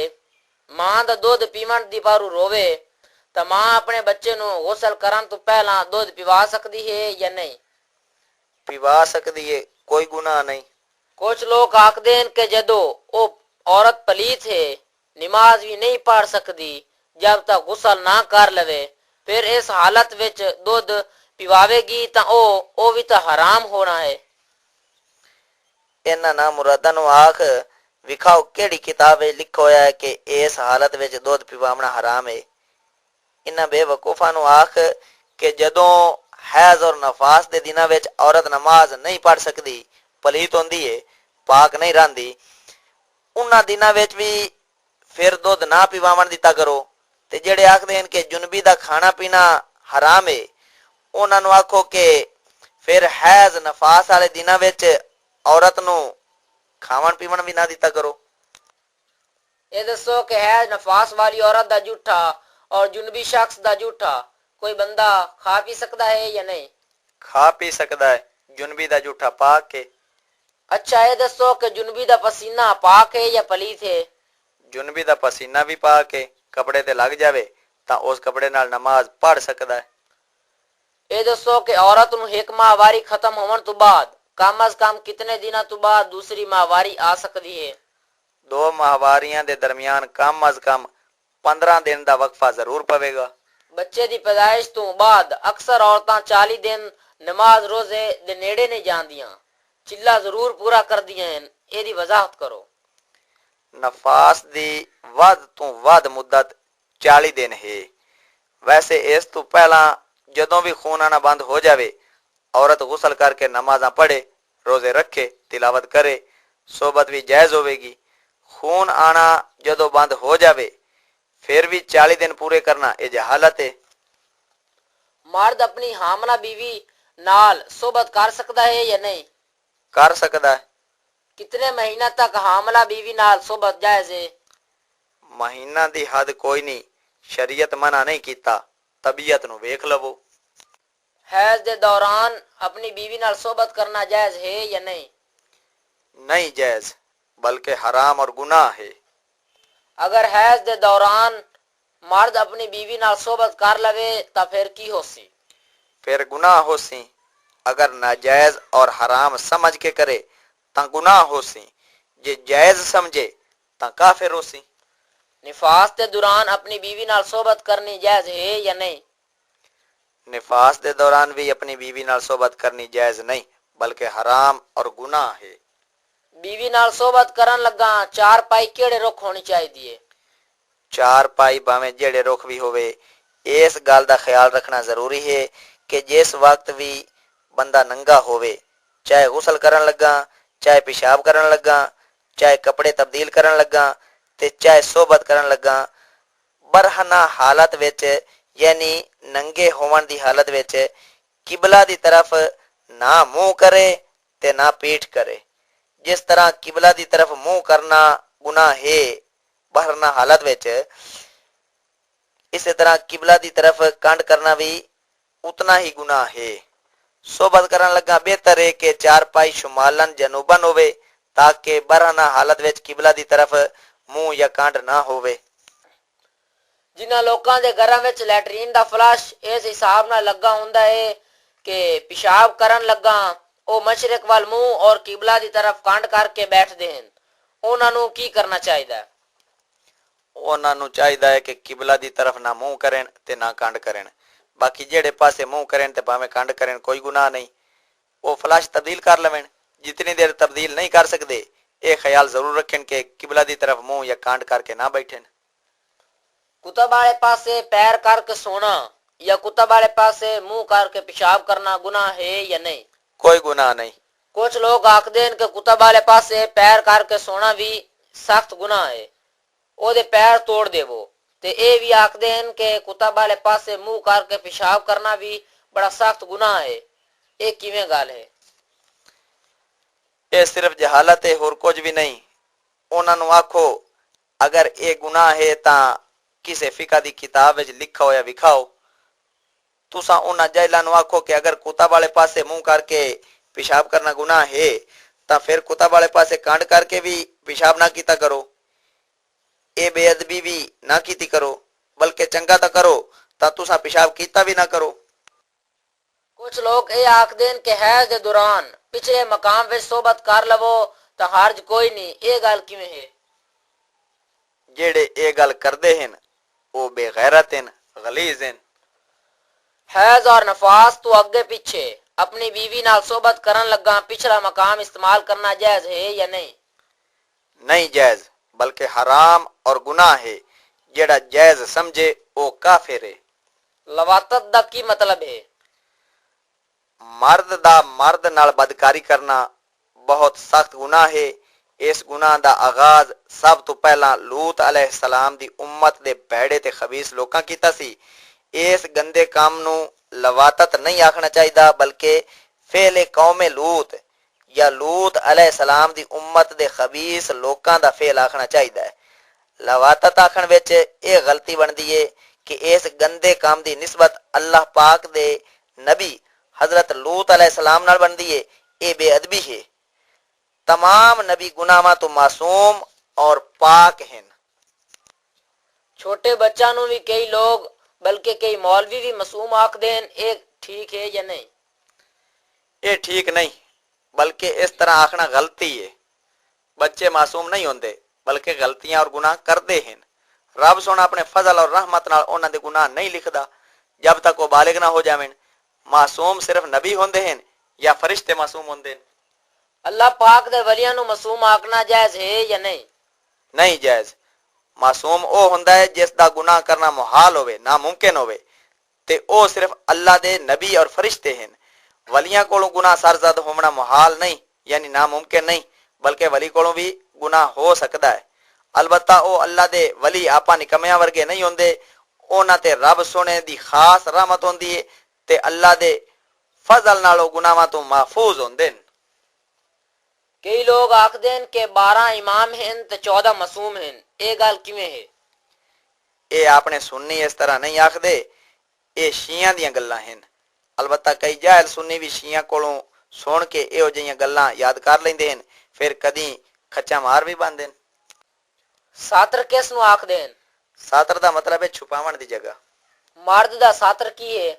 मां दा दुध पीवण दी पारू रोवे तो मां अपने बच्चे नूं गुसल करन तो पहला दुध पिवा सकदी है या नहीं? पिवा सकदी है, कोई गुनाह नहीं। कुछ लोग आखदे हैं कि जदों ओ औरत पलीत है, नमाज भी नहीं पढ़ सकदी जब तक गुसल ना कर लवे, फिर इस हालत विच दुध पिवावेगी तां ओ भी तो हराम होना है। ਇਹਨਾਂ ਨਾ ਮੁਰਾਦਾਂ ਨੂੰ ਆਖ ਵਿਖਾਓ ਕਿਹੜੀ ਕਿਤਾਬ ਵਿੱਚ ਲਿਖਿਆ ਹੋਇਆ ਹੈ ਕਿ ਇਸ ਹਾਲਤ ਵਿੱਚ ਦੁੱਧ ਪਿਵਾਉਣਾ ਹਰਾਮ ਹੈ। ਇਹਨਾਂ ਬੇਵਕੂਫਾਂ ਨੂੰ ਆਖ ਕਿ ਜਦੋਂ हैज और नफास के दिनों में औरत नमाज नहीं पढ़ सकती, पलीत होंदी है, पाक नहीं रही, उन्हां दिनों में भी फिर दुध ना पिवावन दिता करो। ते जेड़े आखदे हैं कि जुनबी दा खाना पीना हराम है, उन्हां नूं आखो कि फिर हैज नफास वाले दिनों में औरत नूं खावन पीवन भी ना दिता करो। ये दसो कि हैज नफास वाली औरत दा झूठा और जुनबी शख्स दा झूठा कोई बंदा खा पी सकता है या नहीं? खा पी सकता है, जुनबी दा झूठा पाक के। अच्छा ये दसो कि जुनबी दा पसीना पाक है या पलीत है? जुनबी दा पसीना भी पाक है, कपड़े ते लग जावे तां उस कपड़े नाल नमाज पढ़ सकता है। ये दसो कि औरत नूं एक माहवारी खत्म होवन तो बाद कम अज कम कितने दिनों तो बाद दूसरी माहवारी आ सकती है? 2 माहवारियां दे दरमियान कम अज कम 15 दिन दा वक्फा जरूर पवेगा। बच्चे दी पैदाइश तो बाद अक्सर औरतां 40 दिन नमाज रोजे दे नेड़े नहीं जांदियां, चिल्ला जरूर पूरा कर दियां हैं, एदी वजाहत करो। नफास दी वध तो वध मुद्दत 40 दिन है। वैसे इस तो पहला जदों भी खून आना बंद हो जावे, औरत गुसल करके नमाजा पढ़े, रोजे रखे, तिलावत करे, सोबत भी जायज होवेगी। खून आना जदों बंद हो जावे फिर भी 40 दिन पूरे करना ये जहालत है। मर्द अपनी हामला बीवी नाल सोबत कर सकता है या नहीं? कर सकता है। कितने महीना तक हामला बीवी नाल सोबत जायज है? महीना दी हद कोई नहीं, शरीयत मना नहीं कीता, तबीयत नु वेख लवो। हैज दे दौरान अपनी बीवी नाल सोबत करना जायज है या नहीं? नहीं जायज, बल्कि हराम और गुनाह है। अगर हैज दे दौरान मर्द अपनी बीवी नाल सोबत कर लवे ता फिर की होसी? फिर गुनाह होसी। अगर नाजायज और हराम समझ के करे ता गुनाह होसी, जे जायज समझे ता काफिर होसी। निफास दे दौरान अपनी बीवी नाल सोबत करनी जायज है या नहीं? निफास दे दौरान भी अपनी बीवी नाल सोबत करनी जायज नहीं, बल्कि हराम और गुनाह है। बीवी नाल सोबत करन लगा 4 पाई केड़े रुख होनी चाहिए? 4 पाई भावें जेड़े रुख भी होवे। इस गल दा ख्याल रखना जरूरी है कि जिस वक्त भी बंदा नंगा होवे, चाहे गुसल करन लगा, चाहे पेशाब करन लगा, चाहे कपड़े तब्दील करन लगा, ते चाहे सोबत करन लगा, बरहना हालत विच यानी नंगे होवन दी हालत विच किबला दी तरफ ना मुंह करे ते ना पीठ करे। जिस तरह किबला दी तरफ मुंह करना गुनाह है बहरना हालत विच, इसी तरह किबला दी तरफ कंड करना भी उतना ही गुनाह है। सोबत करन लगा बेहतर है कि 4 पाई शुमालन जनूबन होवे ताकि बरहना हालत विच किबला दी तरफ मुंह या कंड ना होवे। जिन्हां लोकां दे घरां विच लैटरीन दा फ्लश इस हिसाब नाल लगा हुंदा है कि पेशाब करन लगा ओ मशरिक वाल मुंह और किबला दी तरफ कंड करके बैठदे हैं, उन्हां नूं की करना चाहिदा है? उन्हां नूं चाहिदा है कि किबला दी तरफ ना मुंह करें ते ना कंड करें। बाकी जेड़े पासे मुंह करें ते भावें कंड करें कोई गुनाह नहीं। वो फ्लश तब्दील कर लवें। जितनी देर तब्दील नहीं कर सकते ये ख्याल जरूर रखें कि किबला दी तरफ मुंह या कंड करके ना बैठें। कुतब वाले पासे पैर करके सोना या कुतब वाले पासे मुंह करके पेशाब करना गुनाह है या नहीं? कोई गुनाह नहीं। कुछ लोग आखदे हैं कि कुतब वाले पासे पैर करके सोना भी सख्त गुनाह है, ओदे पैर तोड़ देवो। ते ये भी आखदे हैं कि कुतब वाले पासे मुंह करके पेशाब करना भी बड़ा सख्त गुनाह है। ये किवें गल है? ये सिर्फ जहालत है, होर कुछ भी नहीं। उन्हां नूं आखो अगर ये गुनाह है तां किसे फिका दी किताब विच लिखा होया विखाओ। तुसा उन्हां जाहिलां नूं आखो कि अगर कुतब वाले पासे मुंह करके पेशाब करना गुनाह है तां फिर कुतब वाले पासे कांड करके भी पेशाब ना कीता करो। ये बेअदबी भी ना कीती करो, बल्कि चंगा तो करो तां तुसा पेशाब कीता भी ना करो। कुछ लोग ये आखदे हैं कि हैज दे दौरान पिछले मकाम विच सोबत कर लवो तां हर्ज कोई नहीं। ये गल किवें है? जेड़े ये गल करदे हैं वो बेगैरत हैं, गलीज हैं। हैज और नफास तो अगे पीछे अपनी बीवी नाल सोबत करन लगा पिछला मकाम इस्तेमाल करना जायज है या नहीं? नहीं जायज, बल्कि हराम और गुनाह है। जेड़ा जायज समझे वो काफिर है। लवातत दा की मतलब है? मर्द दा मर्द नाल बदकारी करना बहुत सख्त गुनाह है। इस गुनाह दा आगाज सब तो पहला लूत अलैहिस्सलाम दी उम्मत दे भैड़े ते खबीस लोकां कीता सी। इस गंदे काम नू लवातत नहीं आखना चाहिदा, बल्कि फेले कौमे लूत या लूत अलैहिस्सलाम दी उम्मत दे खबीस लोकां दा फेल आखना चाहिदा है। लवातत आखण विच यह गलती बनदी है कि इस गंदे काम दी निस्बत अल्लाह पाक दे नबी हजरत लूत अलैहिस्सलाम नाल बनदी है। यह बेअदबी है। तमाम नबी गुनाहां तो मासूम और पाक हैं। छोटे बच्चा नू भी कई लोग बल्कि कई मौलवी भी मासूम आख देन, एक ठीक है या नहीं? ये ठीक नहीं, बल्कि इस तरह आखना गलती है। बच्चे मासूम नहीं होंदे, बल्कि गलतियां और गुनाह करते हैं। रब सोना अपने फजल और रहमत नाल उन्हां दे गुनाह नहीं लिखदा जब तक वो बालिग ना हो जावें। मासूम सिर्फ नबी होंदे हैं या फरिश्ते मासूम होंदे हैं? अल्लाह पाक दे वलियां नू मासूम आखना जायज है या नहीं? नहीं जायज। मासूम वो हुंदा है जिस दा गुनाह करना मुहाल होवे, नामुमकिन होवे, ते ओ सिर्फ अल्लाह दे नबी और फरिश्ते हैं। वलियां कोलों गुनाह सरजद होना मुहाल नहीं यानी नामुमकिन नहीं, बल्कि वली कोलों भी गुनाह हो सकता है। अलबत्ता ओ अल्लाह दे वली आपा निकम्मियां वर्गे नहीं होंदे। उन्हां ते रब सोने दी खास रहमत होंदी है ते अल्लाह दे फजल नालों गुनाहां तो महफूज होंदे न। कई लोग आख देन के 12 इमाम हैं ते 14 मासूम हैं, ये गल किवें है? ये आपने सुन्नी इस तरह नहीं आखदे, ये शियां दियां गल्लां हैं। अलबत्ता कई जाहिल सुन्नी भी शियां कोलों सुन के इहो जिहियां गल्लां याद कर लैंदे हैं, फिर कदी खच्चा मार भी पांदे न। सातर किस नू आख देन? सातर दा मतलब है छुपावन दी जगह। मर्द दा सातर की है?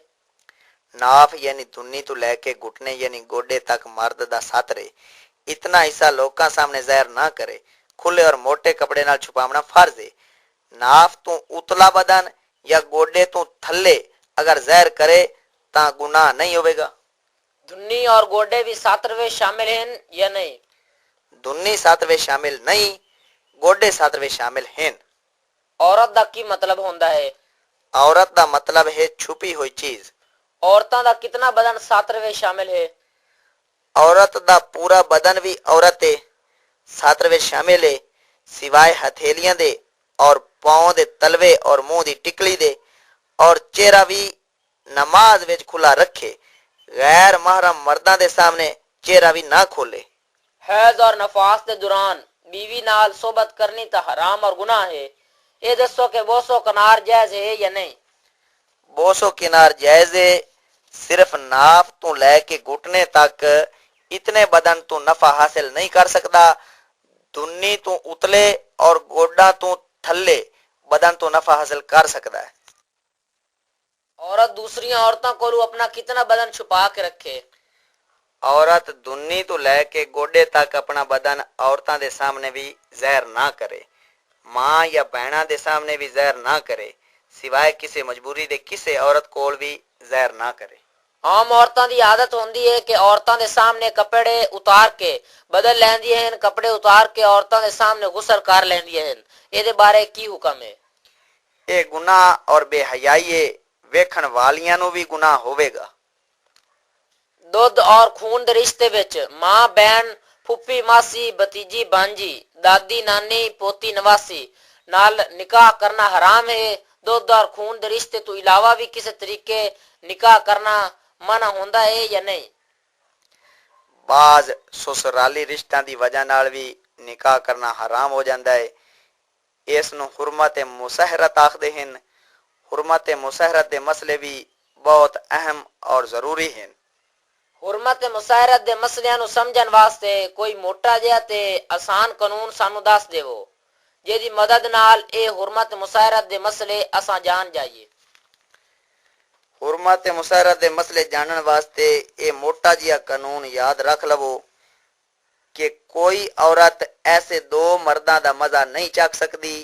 नाफ यानी दुन्नी तो लैके घुटने यानी गोडे तक मर्द दा सातर है। इतना हिस्सा लोकां सामने ज़ाहिर ना करे। खुले और मोटे कपड़े नाल छुपावना फर्ज है। नाफ तो उतला बदन या गोडे तो थल्ले अगर ज़ाहिर करे ता गुनाह नहीं होवेगा। धुन्नी और गोडे भी सातरवे शामिल हैं या नहीं? दुन्नी सातवें शामिल नहीं, गोडे सातवें शामिल हैं। औरत दा की मतलब होंदा है? औरत दा मतलब है छुपी हुई चीज। औरतां दा कितना बदन सातरवे शामिल है? औरत दा पूरा बदन भी औरत है सातवें शामिल है, सिवाय हथेलियां दे और पांव दे तलवे और मुंह दी टिकली दे, और चेहरा भी नमाज विच खुला रखे। गैर महरम मर्दां दे सामने चेहरा भी ना खोले। हैज और नफास के दौरान बीवी नाल सोबत करनी तो हराम और गुनाह है। ये दसो के बोसो कनार जायज है या नहीं? बोसो किनार जायज है। सिर्फ नाफ तो लैके घुटने तक इतने बदन तो नफा हासिल नहीं कर सकता। दुन्नी तो उतले और गोडा तो थल्ले बदन तो नफा हासिल कर सकता है। औरत दूसरी औरतों को अपना कितना बदन छुपा के रखे? औरत दुन्नी तो लैके गोडे तक अपना बदन औरतां दे सामने भी ज़ाहिर ना करे। मां या बहना दे सामने भी ज़ाहिर ना करे, सिवाय किसी मजबूरी दे किसी औरत कोल भी ज़ाहिर ना करे। आम औरतों की आदत होंदी है कि औरतों के सामने कपड़े उतार के बदल लैंदियां हैं, कपड़े उतार के औरतों के सामने गुस्ल कर लैंदियां हैं। ये बारे की हुक्म है? ये गुनाह और बेहयाई वेखण वालियां नू भी गुनाह होवेगा। दुध और खून दे रिश्ते विच मां बहन फुप्पी मासी भतीजी भांजी दादी नानी पोती नवासी नाल निकाह करना हराम है। दुध और खून दे रिश्ते तो इलावा भी किसी तरीके निकाह करना मना होंदा है या नहीं? बाज ससुराली रिश्तों की वजह नाल भी निकाह करना हराम हो जाता है। इस नू हुरमत मुसहरत आखदे हैं। हुरमत मुसहरत के मसले भी बहुत अहम और जरूरी हैं। हुरमत मुसाहरत दे मसलियां नू समझण वास्ते कोई मोटा जिहा ते आसान कानून सानू दस देवो, जेदी मदद नाल ए हुरमत मुसाहरत दे मसले असां जान जाइए। हुरमत मुसहरत दे मसले जानने वास्ते ये मोटा जिहा कानून याद रख लवो कि कोई औरत ऐसे दो मर्दां दा मजा नहीं चख सकती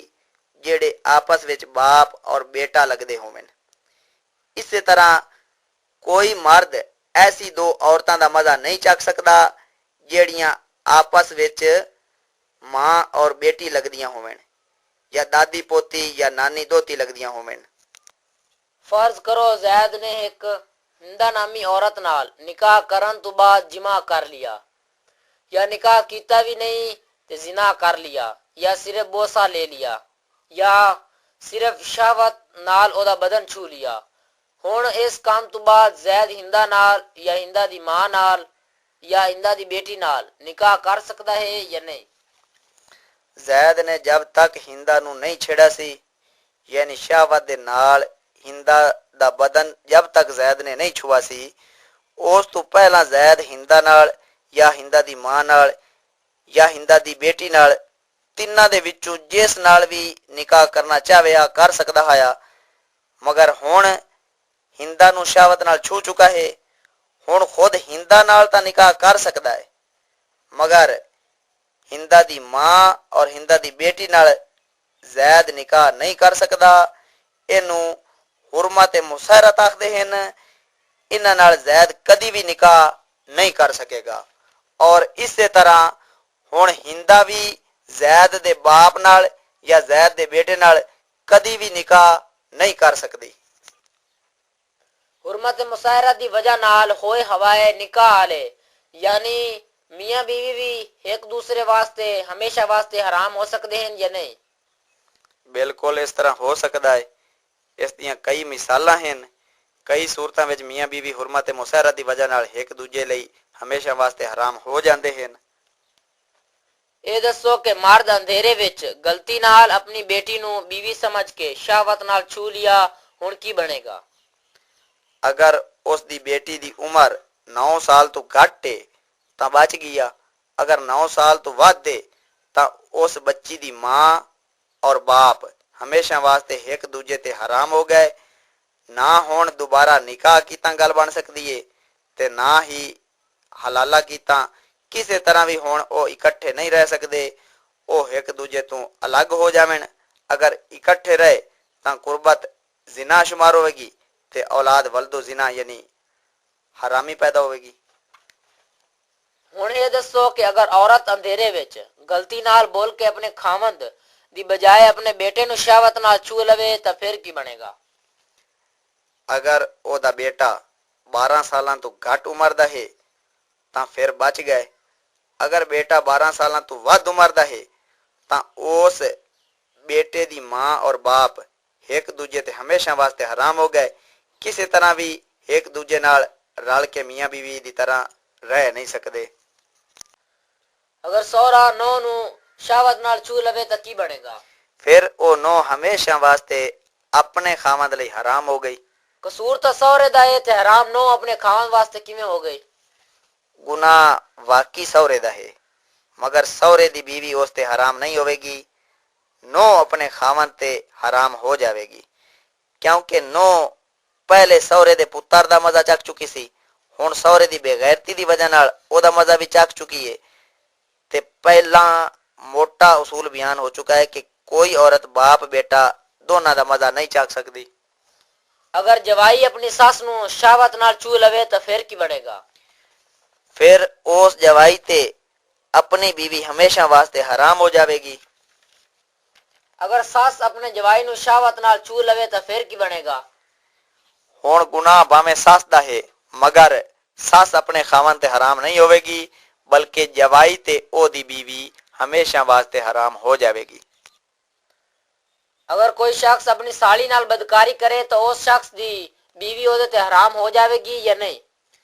जेड़े आपस विच बाप और बेटा लगदे होवें। इसी तरह कोई मर्द ਐਸੀ ਦੋ ਔਰਤਾਂ ਦਾ ਮਜ਼ਾ ਨਹੀਂ ਚੱਕ ਸਕਦਾ ਜਿਹੜੀਆਂ ਆਪਸ ਵਿੱਚ ਮਾਂ ਔਰ ਬੇਟੀ ਲੱਗਦੀਆਂ ਹੋਵਣ ਜਾਂ ਦਾਦੀ ਪੋਤੀ ਜਾਂ ਨਾਨੀ ਦੋਤੀ ਲੱਗਦੀਆਂ ਹੋਵਣ। फर्ज करो जैद ने एक हिंदा नामी औरत नाल निकाह करन तो बाद जिमा कर लिया, या निकाह कीता भी नहीं ते जिना कर लिया, या सिर्फ बोसा ले लिया, या सिर्फ शावत नाल ओदा बदन छू लिया। हुण इस काम तो बाद जैद हिंदा नाल या हिंदा दी मां नाल या हिंदा दी बेटी नाल निकाह कर सकदा है या नहीं? ਜ਼ੈਦ ਨੇ ਜਬ ਤੱਕ ਹਿੰਦਾ ਨੂੰ ਨਹੀਂ ਛੇੜਾ ਸੀ, ਯਾਨੀ ਸ਼ਾਹਵਤ ਦੇ ਨਾਲ ਹਿੰਦਾ ਦਾ ਬਦਨ ਜਬ ਤੱਕ ਜ਼ੈਦ ਨੇ ਨਹੀਂ ਛੁਆ ਸੀ, ਉਸ ਤੋਂ ਪਹਿਲਾਂ ਜ਼ੈਦ ਹਿੰਦਾ ਨਾਲ ਜਾਂ ਹਿੰਦਾ ਦੀ ਮਾਂ ਨਾਲ ਜਾਂ ਹਿੰਦਾ ਦੀ ਬੇਟੀ ਨਾਲ ਤਿੰਨਾਂ ਦੇ ਵਿੱਚੋਂ ਜਿਸ ਨਾਲ ਵੀ ਨਿਕਾਹ ਕਰਨਾ ਚਾਹਿਆ ਕਰ ਸਕਦਾ ਹੈ। ਮਗਰ ਹੁਣ ਹਿੰਦਾ ਨੂੰ ਸ਼ਾਹਵਤ ਨਾਲ ਛੂ ਚੁੱਕਾ ਹੈ, ਹੁਣ ਖੁਦ ਹਿੰਦਾ ਨਾਲ ਤਾਂ ਨਿਕਾਹ ਕਰ ਸਕਦਾ ਹੈ, ਮਗਰ ਹਿੰਦਾ ਦੀ ਮਾਂ ਔਰ ਹਿੰਦਾ ਦੀ ਬੇਟੀ ਨਾਲ ਜ਼ੈਦ ਨਿਕਾਹ ਨਹੀਂ ਕਰ ਸਕਦਾ। ਇਹਨੂੰ ਹੁਰਮਤ ਮੁਸਹਿਰਤ ਆਖਦੇ ਹਨ। ਇਹਨਾਂ ਨਾਲ ਜ਼ੈਦ ਕਦੀ ਵੀ ਨਿਕਾਹ ਨਹੀਂ ਕਰ ਸਕੇਗਾ। ਔਰ ਇਸੇ ਤਰ੍ਹਾਂ ਹੁਣ ਹਿੰਦਾ ਵੀ ਜ਼ੈਦ ਦੇ ਬਾਪ ਨਾਲ ਜਾਂ ਜ਼ੈਦ ਦੇ ਬੇਟੇ ਨਾਲ ਕਦੀ ਵੀ ਨਿਕਾਹ ਨਹੀਂ ਕਰ ਸਕਦੀ। हुरमत मुसाहरा दी वजह नाल होए हवाए निकाह आले यानी मियां बीवी भी एक दूसरे वास्ते हमेशा वास्ते हराम हो सकते हैं या नहीं? ਬਿਲਕੁਲ ਇਸ ਤਰ੍ਹਾਂ ਹੋ ਸਕਦਾ ਹੈ। ਇਸ ਦੀਆਂ ਕਈ ਮਿਸਾਲਾਂ ਹਨ। ਕਈ ਸੂਰਤਾਂ ਵਿੱਚ ਮੀਆਂ ਬੀਵੀ ਹੁਰਮਤ ਮੁਸਹਿਰਾ ਦੀ ਵਜ੍ਹਾ ਨਾਲ ਇੱਕ ਦੂਜੇ ਲਈ ਹਮੇਸ਼ਾ ਵਾਸਤੇ ਹਰਾਮ ਹੋ ਜਾਂਦੇ ਹਨ। ਇਹ ਦੱਸੋ ਕਿ ਮਰਦ ਅੰਧੇਰੇ ਵਿੱਚ ਗਲਤੀ ਨਾਲ ਆਪਣੀ ਬੇਟੀ ਨੂੰ ਬੀਵੀ ਸਮਝ ਕੇ ਸ਼ਾਹਵਤ ਨਾਲ ਛੂ ਲਿਆ, ਹੁਣ ਕੀ ਬਣੇਗਾ? ਅਗਰ ਉਸ ਦੀ ਬੇਟੀ ਦੀ ਉਮਰ 9 ਸਾਲ ਤੋਂ ਘੱਟ ਹੈ ਤਾਂ ਬਚ ਗਿਆ। ਅਗਰ 9 ਸਾਲ ਤੋਂ ਵੱਧ ਹੈ ਤਾਂ ਉਸ ਬੱਚੀ ਦੀ ਮਾਂ ਔਰ ਬਾਪ ਹਮੇਸ਼ਾ ਵਾਸਤੇ ਇੱਕ ਦੂਜੇ ਤੇ ਹਰਾਮ ਹੋ ਗਏ। ਨਾ ਹੁਣ ਦੁਬਾਰਾ ਨਿਕਾਹ ਕੀਤਾ ਗੱਲ ਬਣ ਸਕਦੀ ਏ ਤੇ ਨਾ ਹੀ ਹਲਾਲਾ ਕੀਤਾ। ਕਿਸੇ ਤਰ੍ਹਾਂ ਵੀ ਹੁਣ ਉਹ ਇਕੱਠੇ ਨਹੀਂ ਰਹਿ ਸਕਦੇ। ਉਹ ਇੱਕ ਦੂਜੇ ਤੋਂ ਅਲੱਗ ਹੋ ਜਾਵਣ। ਅਗਰ ਇਕੱਠੇ ਰਹੇ ਤਾਂ ਕੁਰਬਤ ਜ਼ਿਨਾ ਸ਼ੁਮਾਰ ਹੋਵੇਗੀ ਤੇ ਔਲਾਦ ਵਲਦੋ ਜ਼ਿਨਾ ਯਾਨੀ ਹਰਾਮੀ ਪੈਦਾ ਹੋਵੇਗੀ। ਹੁਣ ਇਹ ਦੱਸੋ ਕਿ ਅਗਰ ਔਰਤ ਅੰਧੇਰੇ ਵਿੱਚ ਗਲਤੀ ਨਾਲ ਬੋਲ ਕੇ ਆਪਣੇ ਖਾਵੰਦ ਦੀ ਬਜਾਏ ਆਪਣੇ ਬੇਟੇ ਨੂੰ ਸ਼ਾਹਵਤ ਨਾਲ ਛੂ ਲਵੇ ਤਾਂ ਫਿਰ ਕੀ ਬਣੇਗਾ? ਅਗਰ ਉਹਦਾ ਬੇਟਾ 12 ਸਾਲਾਂ ਤੋਂ ਘੱਟ ਉਮਰ ਦਾ ਹੈ ਤਾਂ ਫਿਰ ਬਚ ਗਏ। ਅਗਰ ਬੇਟਾ 12 ਸਾਲਾਂ ਤੋਂ ਵੱਧ ਉਮਰ ਦਾ ਹੈ ਤਾਂ ਉਸ ਬੇਟੇ ਦੀ ਮਾਂ ਔਰ ਬਾਪ ਇੱਕ ਦੂਜੇ ਤੇ ਹਮੇਸ਼ਾ ਵਾਸਤੇ ਹਰਾਮ ਹੋ ਗਏ। ਕਿਸੇ ਤਰ੍ਹਾਂ ਵੀ ਇੱਕ ਦੂਜੇ ਨਾਲ ਰਲ ਕੇ ਮੀਆਂ ਬੀਵੀ ਦੀ ਤਰ੍ਹਾਂ ਰਹਿ ਨਹੀਂ ਸਕਦੇ। ਅਗਰ ਸਹੁਰਾ ਨੌ ਨੂੰ ਸ਼ਾਹਵਤ ਨਾਲ ਛੂ ਲਵੇ ਤਾਂ ਕੀ ਬਣੇਗਾ? ਫਿਰ ਉਹ ਨੌ ਹਮੇਸ਼ਾ ਵਾਸਤੇ ਆਪਣੇ ਖਾਵੰਦ ਲਈ ਹਰਾਮ ਹੋ ਗਈ। ਕਸੂਰ ਤਾਂ ਸਹੁਰੇ ਦਾ ਹੈ ਤੇ ਹਰਾਮ ਨੌ ਆਪਣੇ ਖਾਵੰਦ ਵਾਸਤੇ ਕਿਵੇਂ ਹੋ ਗਈ? ਗੁਨਾਹ ਵਾਕਈ ਸਹੁਰੇ ਦਾ ਹੈ, ਮਗਰ ਸਹੁਰੇ ਦੀ ਬੀਵੀ ਉਸ ਤੇ ਹਰਾਮ ਨਹੀਂ ਹੋਵੇਗੀ। ਨੌ ਆਪਣੇ ਖਾਵੰਦ ਤੇ ਹਰਾਮ ਹੋ ਜਾਵੇਗੀ ਕਿਉਂਕਿ ਨੌ ਪਹਿਲੇ ਸਹੁਰੇ ਦੇ ਪੁੱਤਰ ਦਾ ਮਜ਼ਾ ਚੱਕ ਚੁੱਕੀ ਸੀ। ਹੁਣ ਸਹੁਰੇ ਦੀ ਬੇਗੈਰਤੀ ਦੀ ਵਜ੍ਹਾ ਨਾਲ ਉਹਦਾ ਮਜ਼ਾ ਵੀ ਚੱਕ ਚੁੱਕੀ ਹੈ। ਤੇ ਪਹਿਲਾਂ ਮੋਟਾ ਉਸੂਲ ਬਿਆਨ ਹੋ ਚੁੱਕਾ ਹੈ ਕਿ ਕੋਈ ਔਰਤ ਬਾਪ ਬੇਟਾ ਦੋਨਾਂ ਦਾ ਮਜ਼ਾ ਨਹੀਂ ਚੱਕ ਸਕਦੀ। ਅਗਰ ਜਵਾਈ ਆਪਣੀ ਸੱਸ ਨੂੰ ਸ਼ਾਹਵਤ ਨਾਲ ਛੂ ਲਵੇ ਤਾਂ ਫਿਰ ਕੀ ਬਣੇਗਾ? ਫਿਰ ਉਸ ਜਵਾਈ ਤੇ ਆਪਣੀ ਬੀਵੀ ਹਮੇਸ਼ਾ ਵਾਸਤੇ ਹਰਾਮ ਹੋ ਜਾਵੇਗੀ। ਅਗਰ ਸੱਸ ਆਪਣੇ ਜਵਾਈ ਨੂੰ ਸ਼ਾਹਵਤ ਨਾਲ ਛੂ ਲਵੇ ਤਾਂ ਫਿਰ ਕੀ ਬਣੇਗਾ? ਹੁਣ ਗੁਨਾਹ ਭਾਵੇਂ ਸੱਸ ਦਾ ਹੈ, ਮਗਰ ਸੱਸ ਆਪਣੇ ਖਾਵੰਦ ਤੇ ਹਰਾਮ ਨਹੀਂ ਹੋਵੇਗੀ, ਬਲਕਿ ਜਵਾਈ ਤੇ ਉਹਦੀ ਬੀਵੀ ਹਮੇਸ਼ਾ ਵਾਸਤੇ ਹਰਾਮ ਹੋ ਜਾਵੇਗੀ। ਅਗਰ ਕੋਈ ਸ਼ਖਸ ਆਪਣੀ ਸਾਲੀ ਨਾਲ ਬਦਕਾਰੀ ਕਰੇ ਤਾਂ ਉਸ ਸ਼ਖਸ ਦੀ ਬੀਵੀ ਉਹਦੇ ਤੇ ਹਰਾਮ ਹੋ ਜਾਵੇਗੀ ਜਾਂ ਨਹੀਂ?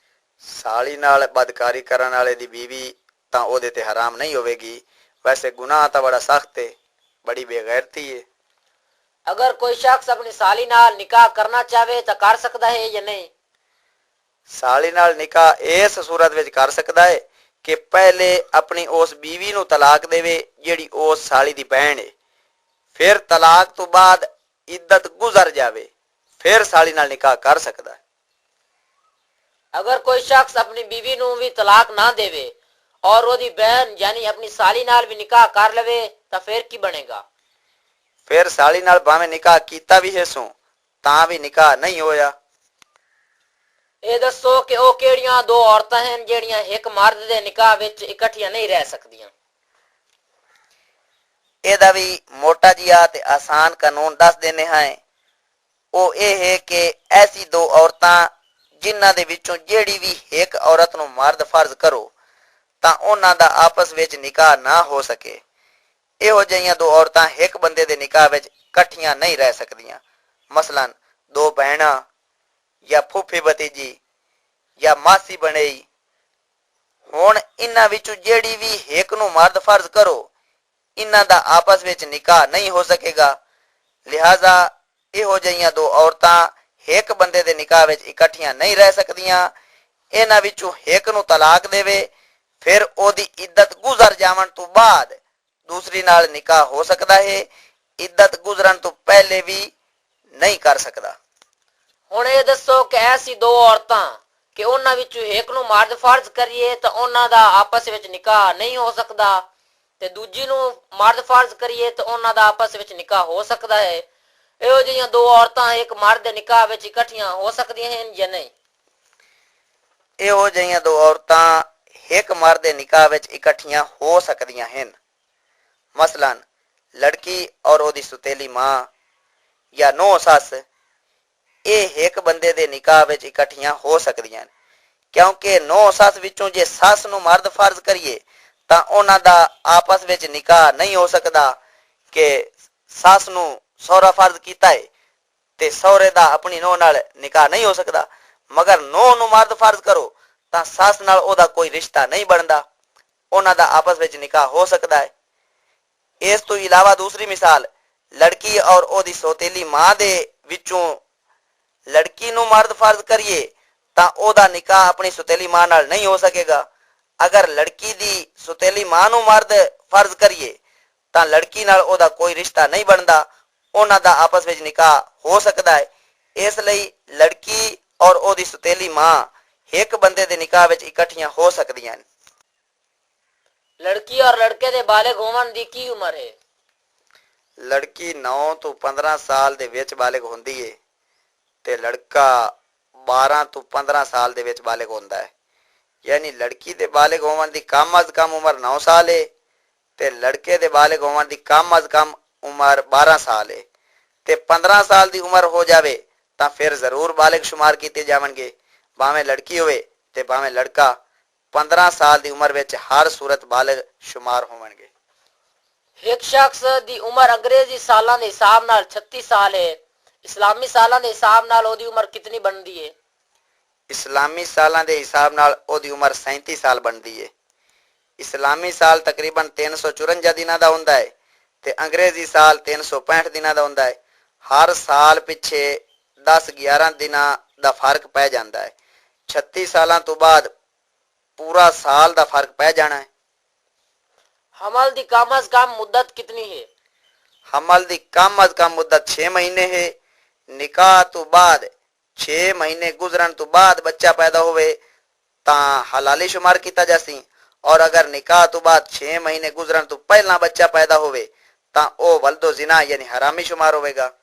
ਸਾਲੀ ਨਾਲ ਬਦਕਾਰੀ ਕਰਨ ਵਾਲੇ ਦੀ ਬੀਵੀ ਤਾਂ ਉਹਦੇ ਤੇ ਹਰਾਮ ਨਹੀਂ ਹੋਵੇਗੀ। ਵੈਸੇ ਗੁਨਾਹ ਤਾਂ ਬੜਾ ਸਖਤ ਹੈ, ਬੜੀ ਬੇਗੈਰਤੀ ਹੈ। ਅਗਰ ਕੋਈ ਸ਼ਖਸ ਆਪਣੀ ਸਾਲੀ ਨਾਲ ਨਿਕਾਹ ਕਰਨਾ ਚਾਹਵੇ ਤਾਂ ਕਰ ਸਕਦਾ ਹੈ ਜਾਂ ਨਹੀਂ? ਸਾਲੀ ਨਾਲ ਨਿਕਾਹ ਇਸ ਸੂਰਤ ਵਿੱਚ ਕਰ ਸਕਦਾ ਹੈ ਕਿ ਪਹਿਲੇ ਆਪਣੀ ਉਸ ਬੀਵੀ ਨੂੰ ਤਲਾਕ ਦੇਵੇ ਜਿਹੜੀ ਉਸ ਸਾਲੀ ਦੀ ਭੈਣ ਹੈ। ਫਿਰ ਤਲਾਕ ਤੋਂ ਬਾਅਦ ਇੱਦਤ ਗੁਜ਼ਰ ਜਾਵੇ, ਫਿਰ ਸਾਲੀ ਨਾਲ ਨਿਕਾਹ ਕਰ ਸਕਦਾ ਹੈ। ਅਗਰ ਕੋਈ ਸ਼ਖਸ ਆਪਣੀ ਬੀਵੀ ਨੂੰ ਵੀ ਤਲਾਕ ਨਾ ਦੇਵੇ ਔਰ ਉਹਦੀ ਬਹਿਨ ਯਾਨੀ ਆਪਣੀ ਸਾਲੀ ਨਾਲ ਵੀ ਨਿਕਾਹ ਕਰ ਲਵੇ ਤਾਂ ਫਿਰ ਕੀ ਬਣੇਗਾ? ਫਿਰ ਸਾਲੀ ਨਾਲ ਭਾਵੇਂ ਨਿਕਾਹ ਕੀਤਾ ਵੀ ਹੈ ਸੋ ਤਾਂ ਵੀ ਨਿਕਾਹ ਨਹੀਂ ਹੋਇਆ। ਇਹ ਦੱਸੋ ਕਿ ਉਹ ਕਿਹੜੀਆਂ ਦੋ ਔਰਤਾਂ ਹਨ ਜਿਹੜੀਆਂ ਇੱਕ ਮਰਦ ਦੇ ਨਿਕਾਹ ਵਿੱਚ ਇਕੱਠੀਆਂ ਨਹੀਂ ਰਹਿ ਸਕਦੀਆਂ। ਇਹਦਾ ਵੀ ਮੋਟਾ ਜਿਹਾ ਤੇ ਆਸਾਨ ਕਾਨੂੰਨ ਦੱਸ ਦਿੰਦੇ ਹਾਂ। ਉਹ ਇਹ ਹੈ ਕਿ ਐਸੀ ਦੋ ਔਰਤਾਂ ਜਿਨ੍ਹਾਂ ਦੇ ਵਿੱਚੋਂ ਜਿਹੜੀ ਵੀ ਇੱਕ ਔਰਤ ਨੂੰ ਮਰਦ ਫਰਜ਼ ਕਰੋ ਤਾਂ ਉਹਨਾਂ ਦਾ ਆਪਸ ਵਿੱਚ ਨਿਕਾਹ ਨਾ ਹੋ ਸਕੇ। ਇਹੋ ਜਿਹੀਆਂ ਦੋ ਔਰਤਾਂ ਇੱਕ ਬੰਦੇ ਦੇ ਨਿਕਾਹ ਵਿੱਚ ਇਕੱਠੀਆਂ ਨਹੀਂ ਰਹਿ ਸਕਦੀਆਂ। ਮਸਲਨ ਦੋ ਭੈਣਾਂ ਜਾਂ ਫੁੱਫੀ ਭਤੀਜੀ ਜਾਂ ਮਾਸੀ ਬਣੇਈ। ਹੁਣ ਇਹਨਾਂ ਵਿੱਚੋਂ ਜਿਹੜੀ ਵੀ ਇੱਕ ਨੂੰ ਮਰਦ ਫਰਜ਼ ਕਰੋ ਇਹਨਾਂ ਦਾ ਆਪਸ ਵਿੱਚ ਨਿਕਾਹ ਨਹੀਂ ਹੋ ਸਕੇਗਾ। ਲਿਹਾਜ਼ਾ ਇਹੋ ਜਿਹੀਆਂ ਦੋ ਔਰਤਾਂ ਇੱਕ ਬੰਦੇ ਦੇ ਨਿਕਾਹ ਵਿੱਚ ਇਕੱਠੀਆਂ ਨਹੀਂ ਰਹਿ ਸਕਦੀਆਂ। ਇਹਨਾਂ ਵਿੱਚੋਂ ਇੱਕ ਨੂੰ ਤਲਾਕ ਦੇਵੇ ਫਿਰ ਉਹਦੀ ਇੱਦਤ ਗੁਜ਼ਰ ਜਾਵਣ ਤੋਂ ਬਾਅਦ ਦੂਸਰੀ ਨਾਲ ਨਿਕਾਹ ਹੋ ਸਕਦਾ ਹੈ। ਇੱਦਤ ਗੁਜ਼ਰਨ ਤੋਂ ਪਹਿਲੇ ਵੀ ਨਹੀਂ ਕਰ ਸਕਦਾ। ਹੁਣ ਇਹ ਦੱਸੋ ਕਿ ਐਸੀ ਦੋ ਔਰਤਾਂ ਕਿ ਉਹਨਾਂ ਵਿੱਚੋਂ ਇੱਕ ਨੂੰ ਮਰਦ ਫਰਜ਼ ਕਰੀਏ ਤਾਂ ਉਹਨਾਂ ਦਾ ਆਪਸ ਵਿੱਚ ਨਿਕਾਹ ਨਹੀਂ ਹੋ ਸਕਦਾ ਤੇ ਦੂਜੀ ਨੂੰ ਮਰਦ ਫਰਜ਼ ਕਰੀਏ ਤਾਂ ਉਹਨਾਂ ਦਾ ਆਪਸ ਵਿੱਚ ਨਿਕਾਹ ਹੋ ਸਕਦਾ ਹੈ। ਇਹੋ ਜਿਹੀਆਂ ਦੋ ਔਰਤਾਂ ਇੱਕ ਮਰਦ ਦੇ ਨਿਕਾਹ ਵਿੱਚ ਇਕੱਠੀਆਂ ਹੋ ਸਕਦੀਆਂ ਹਨ ਜਾਂ ਨਹੀਂ? ਇਹੋ ਜਿਹੀਆਂ ਦੋ ਔਰਤਾਂ ਇੱਕ ਮਰਦ ਦੇ ਨਿਕਾਹ ਵਿੱਚ ਇਕੱਠੀਆਂ ਹੋ ਸਕਦੀਆਂ ਹਨ। ਮਸਲਨ ਲੜਕੀ ਔਰ ਉਹਦੀ ਸੁਤੇਲੀ ਮਾਂ ਜਾਂ ਨੂੰਹ ਸੱਸ ਇਹ ਇੱਕ ਬੰਦੇ ਦੇ ਨਿਕਾਹ ਵਿੱਚ ਇਕੱਠੀਆਂ ਹੋ ਸਕਦੀਆਂ ਹਨ। ਕਿਉਂਕਿ ਨੂੰਹ ਸੱਸ ਵਿੱਚੋਂ ਜੇ ਸੱਸ ਨੂੰ ਮਰਦ ਫਰਜ਼ ਕਰੀਏ ਤਾਂ ਉਹਨਾਂ ਦਾ ਆਪਸ ਵਿੱਚ ਨਿਕਾਹ ਨਹੀਂ ਹੋ ਸਕਦਾ ਕਿ ਸੱਸ ਨੂੰ ਸਹੁਰਾ ਫਰਜ਼ ਕੀਤਾ ਹੈ ਤੇ ਸਹੁਰੇ ਦਾ ਆਪਣੀ ਨੂੰਹ ਨਾਲ ਨਿਕਾਹ ਨਹੀਂ ਹੋ ਸਕਦਾ। ਮਗਰ ਨੂੰਹ ਨੂੰ ਮਰਦ ਫਰਜ਼ ਕਰੋ ਤਾਂ ਸੱਸ ਨਾਲ ਉਹਦਾ ਕੋਈ ਰਿਸ਼ਤਾ ਨਹੀਂ ਬਣਦਾ, ਉਹਨਾਂ ਦਾ ਆਪਸ ਵਿੱਚ ਨਿਕਾਹ ਹੋ ਸਕਦਾ ਹੈ। ਇਸ ਤੋਂ ਇਲਾਵਾ ਦੂਸਰੀ ਮਿਸਾਲ ਲੜਕੀ ਔਰ ਉਹਦੀ ਸੌਤੇਲੀ ਮਾਂ ਦੇ ਵਿੱਚੋਂ ਲੜਕੀ ਨੂੰ ਮਰਦ ਫਰਜ਼ ਕਰੀਏ ਤਾਂ ਉਹਦਾ ਨਿਕਾਹ ਆਪਣੀ ਸੌਤੇਲੀ ਮਾਂ ਨਾਲ ਨਹੀਂ ਹੋ ਸਕੇਗਾ। ਅਗਰ ਲੜਕੀ ਦੀ ਸੌਤੇਲੀ ਮਾਂ ਨੂੰ ਮਰਦ ਫਰਜ਼ ਕਰੀਏ ਤਾਂ ਲੜਕੀ ਨਾਲ ਉਹਦਾ ਕੋਈ ਰਿਸ਼ਤਾ ਨਹੀਂ ਬਣਦਾ, ਉਹਨਾਂ ਦਾ ਆਪਸ ਵਿੱਚ ਨਿਕਾਹ ਹੋ ਸਕਦਾ ਹੈ। ਇਸ ਲਈ ਲੜਕੀ ਔਰ ਉਹਦੀ ਸੌਤੇਲੀ ਮਾਂ ਇੱਕ ਬੰਦੇ ਦੇ ਨਿਕਾਹ ਵਿੱਚ ਇਕੱਠੀਆਂ ਹੋ ਸਕਦੀਆਂ ਹਨ। ਲੜਕੀ ਔਰ ਲੜਕੇ ਦੇ ਬਾਲਿਗ ਹੋਣ ਦੀ ਕੀ ਉਮਰ ਹੈ? ਲੜਕੀ 9 ਤੋਂ 15 ਸਾਲ ਦੇ ਵਿੱਚ ਬਾਲਿਗ ਹੁੰਦੀ ਹੈ ਤੇ ਲੜਕਾ 12 ਤੋਂ 15 ਸਾਲ ਦੇ ਵਿੱਚ ਬਾਲਿਗ ਹੁੰਦਾ ਹੈ। ਯਾਨੀ ਲੜਕੀ ਦੇ ਬਾਲਿਗ ਹੋਣ ਦੀ ਕਮ ਅਜ਼ ਕਮ ਉਮਰ 9 ਸਾਲ ਹੈ ਤੇ ਲੜਕੇ ਦੇ ਬਾਲਿਗ ਹੋਣ ਦੀ ਕਮ ਅਜ਼ ਕਮ ਉਮਰ 12 ਸਾਲ ਹੈ ਤੇ 15 ਸਾਲ ਦੀ ਉਮਰ ਹੋ ਜਾਵੇ ਤਾਂ ਫਿਰ ਜ਼ਰੂਰ ਬਾਲਿਗ ਸ਼ੁਮਾਰ ਕੀਤੇ ਜਾਵਣਗੇ। ਭਾਵੇਂ ਲੜਕੀ ਹੋਵੇ ਤੇ ਭਾਵੇਂ ਲੜਕਾ 15 ਸਾਲ ਦੀ ਉਮਰ ਵਿੱਚ ਹਰ ਸੂਰਤ ਬਾਲਿਗ ਸ਼ੁਮਾਰ ਹੋਣਗੇ। ਇੱਕ ਸ਼ਖਸ ਦੀ ਉਮਰ ਅੰਗਰੇਜ਼ੀ ਸਾਲਾਂ ਦੇ ਹਿਸਾਬ ਨਾਲ 36 ਸਾਲ ਹੈ। ਇਸਲਾਮੀ ਸਾਲਾਂ ਦੇ ਹਿਸਾਬ ਨਾਲ ਉਹਦੀ ਉਮਰ ਕਿਤਨੀ ਬਣਦੀ ਹੈ? ਇਸਲਾਮੀ ਸਾਲਾਂ ਦੇ ਹਿਸਾਬ ਨਾਲ ਉਹਦੀ ਉਮਰ 37 ਸਾਲ ਬਣਦੀ ਹੈ। ਇਸਲਾਮੀ ਸਾਲ ਤਕਰੀਬਨ 354 ਦਿਨਾਂ ਦਾ ਹੁੰਦਾ ਹੈ ਤੇ ਅੰਗਰੇਜ਼ੀ ਸਾਲ 365 ਦਿਨਾਂ ਦਾ ਹੁੰਦਾ ਹੈ। ਹਰ ਸਾਲ ਪਿੱਛੇ 10-11 ਦਿਨਾਂ ਦਾ ਫਰਕ ਪੈ ਜਾਂਦਾ ਹੈ। 36 ਸਾਲਾਂ ਤੋਂ ਬਾਅਦ ਪੂਰਾ ਸਾਲ ਦਾ ਫਰਕ ਪੈ ਜਾਣਾ ਹੈ। ਹਮਲ ਦੀ ਕਮ ਅਜ਼ ਕਮ ਮੁੱਦਤ ਕਿਤਨੀ ਹੈ? ਹਮਲ ਦੀ ਕਮ ਅਜ਼ ਕਮ ਮੁੱਦਤ 6 ਮਹੀਨੇ ਹੈ। ਨਿਕਾਹ ਤੋਂ ਬਾਅਦ 6 ਮਹੀਨੇ ਗੁਜ਼ਰਨ ਤੋਂ ਬਾਅਦ ਬੱਚਾ ਪੈਦਾ ਹੋਵੇ ਤਾਂ ਹਲਾਲੀ ਸ਼ੁਮਾਰ ਕੀਤਾ ਜਾਸੀ ਔਰ ਅਗਰ ਨਿਕਾਹ ਤੋਂ ਬਾਅਦ 6 ਮਹੀਨੇ ਗੁਜ਼ਰਨ ਤੋਂ ਪਹਿਲਾਂ ਬੱਚਾ ਪੈਦਾ ਹੋਵੇ ਤਾਂ ਉਹ ਵਲਦੋ ਜ਼ਿਨਾ ਯਾਨੀ ਹਰਾਮੀ ਸ਼ੁਮਾਰ ਹੋਵੇਗਾ।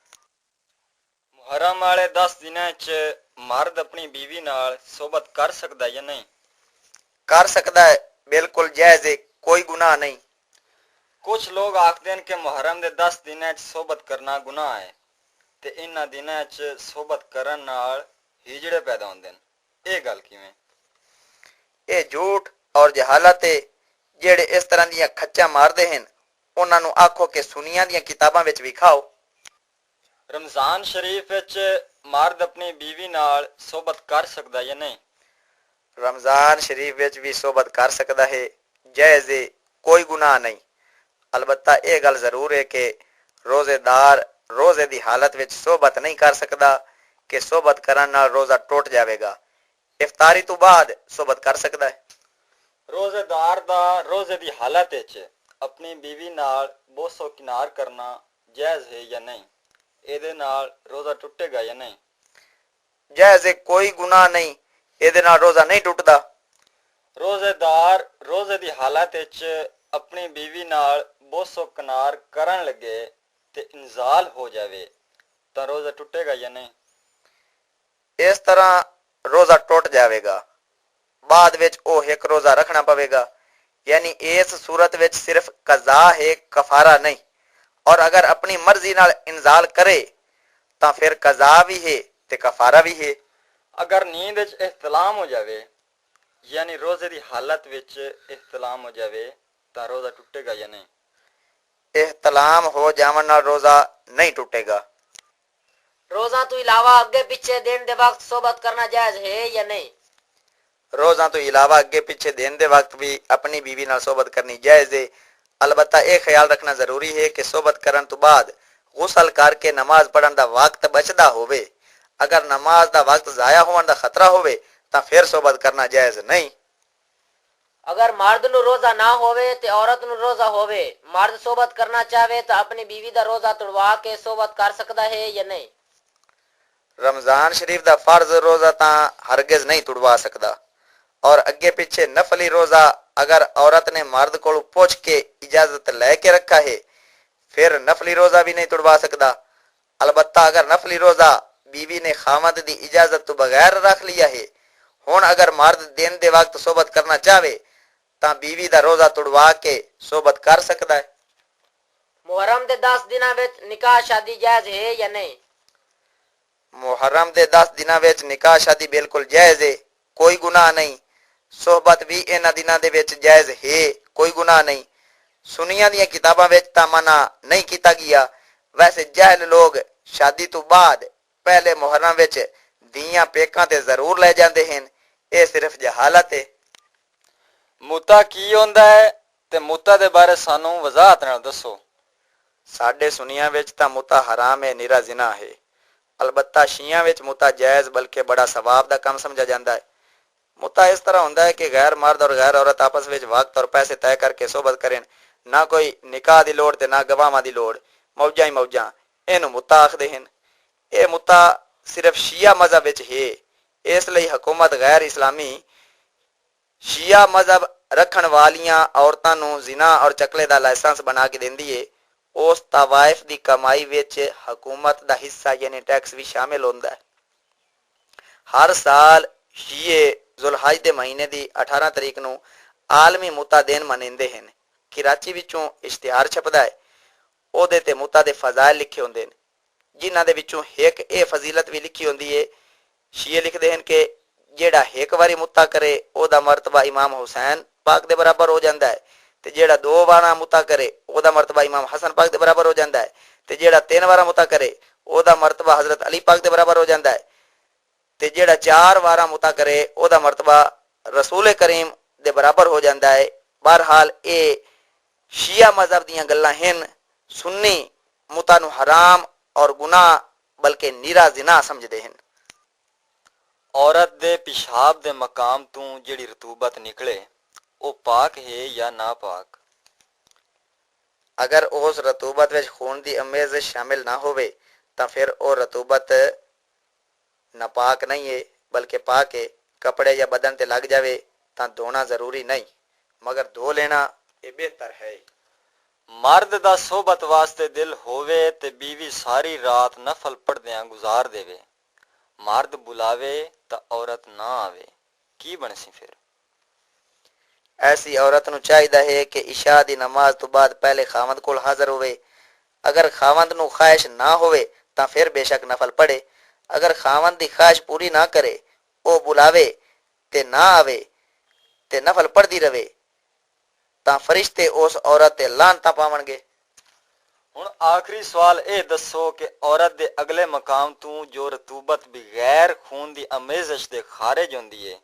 ਮੁਹਰਮ ਵਾਲੇ 10 ਦਿਨਾਂ 'ਚ ਮਰਦ ਆਪਣੀ ਬੀਵੀ ਨਾਲ ਸੋਬਤ ਕਰ ਸਕਦਾ ਜਾਂ ਨਹੀਂ? ਕਰ ਸਕਦਾ ਹੈ, ਬਿਲਕੁਲ ਜਾਇਜ਼ ਹੈ, ਕੋਈ ਗੁਨਾਹ ਨਹੀਂ। ਕੁਝ ਲੋਕ ਆਖਦੇ ਹਨ ਕਿ ਮੁਹਰਮ ਦੇ 10 ਦਿਨਾਂ 'ਚ ਸੋਬਤ ਕਰਨਾ ਗੁਨਾਹ ਹੈ ਤੇ ਇਹਨਾਂ ਦਿਨਾਂ 'ਚ ਸੋਬਤ ਕਰਨ ਨਾਲ ਹਿਜੜੇ ਪੈਦਾ ਹੁੰਦੇ ਨੇ। ਇਹ ਗੱਲ ਕਿਵੇਂ? ਇਹ ਝੂਠ ਔਰ ਜਹਾਲਤ ਹੈ। ਜਿਹੜੇ ਇਸ ਤਰ੍ਹਾਂ ਦੀਆਂ ਖੱਚਾਂ ਮਾਰਦੇ ਹਨ ਉਹਨਾਂ ਨੂੰ ਆਖੋ ਕਿ ਸੁਨੀਆਂ ਦੀਆਂ ਕਿਤਾਬਾਂ ਵਿੱਚ ਵਿਖਾਓ। ਰਮਜ਼ਾਨ ਸ਼ਰੀਫ ਵਿੱਚ ਮਰਦ ਆਪਣੀ ਬੀਵੀ ਨਾਲ ਸੋਬਤ ਕਰ ਸਕਦਾ ਜਾਂ ਨਹੀਂ? ਰਮਜ਼ਾਨ ਸ਼ਰੀਫ ਵਿੱਚ ਵੀ ਸੋਬਤ ਕਰ ਸਕਦਾ ਹੈ, ਜਾਇਜ਼ ਹੈ, ਕੋਈ ਗੁਨਾਹ ਨਹੀਂ। ਅਲਬત્ਤਾ ਇਹ ਗੱਲ ਜ਼ਰੂਰ ਹੈ ਕਿ ਰੋਜ਼ੇਦਾਰ ਰੋਜ਼ੇ ਦੀ ਹਾਲਤ ਵਿੱਚ ਸੋਬਤ ਨਹੀਂ ਕਰ ਸਕਦਾ ਕਿ ਸੋਬਤ ਕਰਨ ਨਾਲ ਰੋਜ਼ਾ ਟੁੱਟ ਜਾਵੇਗਾ। ਇਫਤਾਰੀ ਤੋਂ ਬਾਅਦ ਸੋਬਤ ਕਰ ਸਕਦਾ ਹੈ। ਰੋਜ਼ੇਦਾਰ ਦਾ ਰੋਜ਼ੇ ਦੀ ਹਾਲਤ ਵਿੱਚ ਆਪਣੀ ਬੀਵੀ ਨਾਲ ਬੋਸੋ ਕਿਨਾਰ ਕਰਨਾ ਜਾਇਜ਼ ਹੈ ਜਾਂ ਨਹੀਂ? ਇਹਦੇ ਨਾਲ ਰੋਜ਼ਾ ਟੁੱਟੇਗਾ ਜਾਂ ਨਹੀਂ? ਜਾਇਜ਼ ਹੈ, ਕੋਈ ਗੁਨਾਹ ਨਹੀਂ, ਇਹਦੇ ਨਾਲ ਰੋਜ਼ਾ ਨਹੀਂ ਟੁੱਟਦਾ। ਰੋਜ਼ੇਦਾਰ ਰੋਜ਼ੇ ਦੀ ਹਾਲਤ ਵਿੱਚ ਆਪਣੀ ਬੀਵੀ ਨਾਲ ਬੋਸੋ ਕਿਨਾਰ ਕਰਨ ਲੱਗੇ ਤੇ ਇੰਜ਼ਾਲ ਹੋ ਜਾਵੇ ਤਾਂ ਰੋਜ਼ਾ ਟੁੱਟੇਗਾ ਜਾਂ ਨਹੀਂ? ਇਸ ਤਰ੍ਹਾਂ ਰੋਜ਼ਾ ਟੁੱਟ ਜਾਵੇਗਾ। ਬਾਅਦ ਵਿੱਚ ਉਹ ਇੱਕ ਰੋਜ਼ਾ ਰੱਖਣਾ ਪਵੇਗਾ। यानी इस सूरत विच सिर्फ कज़ा है, कफारा नहीं। और अगर अपनी मर्जी नाल इंजाल करे तो फिर कज़ा भी है ते कफारा भी है। अगर नींद विच इख्तिलाम हो जावे यानी रोजे दी हालत विच इख्तिलाम हो जावे तो रोजा टूटेगा या नहीं? इख्तिलाम हो जावन नाल रोजा नहीं टूटेगा। रोजा तो इलावा अगे पीछे दिन दे वक्त सोबत करना जायज है या नहीं? रोजा तो इलावा अगे पीछे देन दे वक्त भी अपनी बीवी नाल सोबत करनी जायज है। अलबत्ता यह ख्याल रखना जरूरी है कि सोबत करन तो बाद गुसल करके नमाज पढ़न दा वक्त बचदा होवे। अगर नमाज दा वक्त जाया होवन दा खतरा होवे तां फिर सोबत करना जायज नहीं। अगर मर्द नु रोजा ना होवे ते औरत नु रोजा होवे, मर्द सोबत करना चाहे तो अपनी बीवी दा रोजा तुड़वा के सोबत कर सकदा है या नहीं? रमजान शरीफ दा फर्ज रोजा तां हरगिज नहीं तुड़वा सकदा। और अगे पीछे नफली रोजा अगर औरत ने मर्द को पूछ के इजाजत लेके रखा है फिर नफली रोजा भी नहीं तुड़वा सकता। अलबत्ता अगर नफली रोजा बीवी ने खामद दी इजाजत तो बगैर रख लिया है, हुण अगर मर्द दिन दे वक्त सोबत करना चाहे तो बीवी दा रोजा तुड़वा के सोबत कर सकता है। मुहर्रम दे 10 दिना विच निकाह शादी जायज है या नहीं? मुहर्रम दे 10 दिना विच निकाह शादी बिल्कुल जायज है, कोई गुनाह नहीं। सोहबत भी इन्हां दिनां दे विच जायज है, कोई गुनाह नहीं। सुनियां दी किताबां विच तां मना नहीं कीता गया। वैसे जाहिल लोग शादी तो बाद पहले मुहर्रम विच दियां पेकां ते जरूर ले जांदे हन। ये सिर्फ जहालत है। मुता की होंदा है ते मुता दे बारे सानू वजाहत नाल दसो। साडे सुनियां विच तां मुता हराम है, निरा जिना है। अलबत्ता शियां विच मुता जायज बल्कि बड़ा सवाब दा काम समझा जांदा है। मुता इस तरह होंदा है कि गैर मर्द और गैर औरत आपस में वक्त और पैसे तय करके सोबत करें। ना कोई निकाह दी लोड़ ते ना गवाहां दी लोड़, मौजा ही मौजा। इहनूं मुता आखदे हन। यह मुता सिर्फ शिया मजहब विच है, इसलिए हुकूमत गैर इस्लामी शिया मजहब रखण वालियां औरतां नूं जिना और चकले दा लाइसेंस बना के देंदी है। उस तवाइफ दी कमाई विच हुकूमत दा हिस्सा यानी टैक्स भी शामिल होंदा है। हर साल शिये जुलहज दे महीने दी 18 तरीक नूं आलमी मुता दिन मनांदे हन। कराची विचों इश्तिहार छपदा है, ओहदे ते मुता दे फजाइल लिखे होंदे ने, जिन्हां दे विचों एक ये फजीलत भी लिखी होंदी है। शिये लिखदे हन कि जेड़ा एक बारी मुता करे ओहदा मरतबा इमाम हुसैन पाक दे बराबर हो जांदा है, ते जेड़ा 2 वारा मुता करे ओहदा मरतबा इमाम हसन पाक दे बराबर हो जांदा है, ते जेड़ा 3 वारा मुता करे ओहदा मरतबा हजरत अली पाक दे बराबर हो जांदा है, ते जेड़ा 4 वारा मुता करे ओहदा मरतबा रसूल करीम दे बराबर हो जाता है। बहरहाल ये शिया मजहब दीयां गल्लां हन। सुन्नी मुता नूं हराम और गुनाह बल्कि नीरा जिना समझदे हन। औरत दे पिशाब दे मकाम तू जिहड़ी रतूबत निकले वो पाक है या ना पाक? अगर उस रतूबत विच खून दी अमेज़िश शामिल ना होवे तां फिर वो रतूबत नापाक नहीं है बल्कि पाक है। कपड़े या बदन ते लग जावे तां धोना जरूरी नहीं, मगर धो लेना ये बेहतर है। मर्द दा सोबत वास्ते दिल होवे ते बीवी सारी रात नफल पढ़दियां गुजार देवे, मर्द बुलावे तां औरत ना आवे, की बनसी फिर? ऐसी औरत नूं चाहिदा है कि इशा दी नमाज तो बाद पहले खावंद कोल हाज़र होवे। अगर खावंद नूं ख्वाहिश ना होवे तां फिर बेशक नफल पढ़े। अगर खावंद दी ख्वाहिश पूरी ना करे, ओ बुलावे ते ना आवे ते नफल पढ़दी रवे तां फरिश्ते उस औरत ते लानतां पावणगे। हुण आखिरी सवाल ये दसो कि औरत दे अगले मकाम तू जो रतूबत बगैर खून दी अमेज़िश दे खारिज हुंदी है,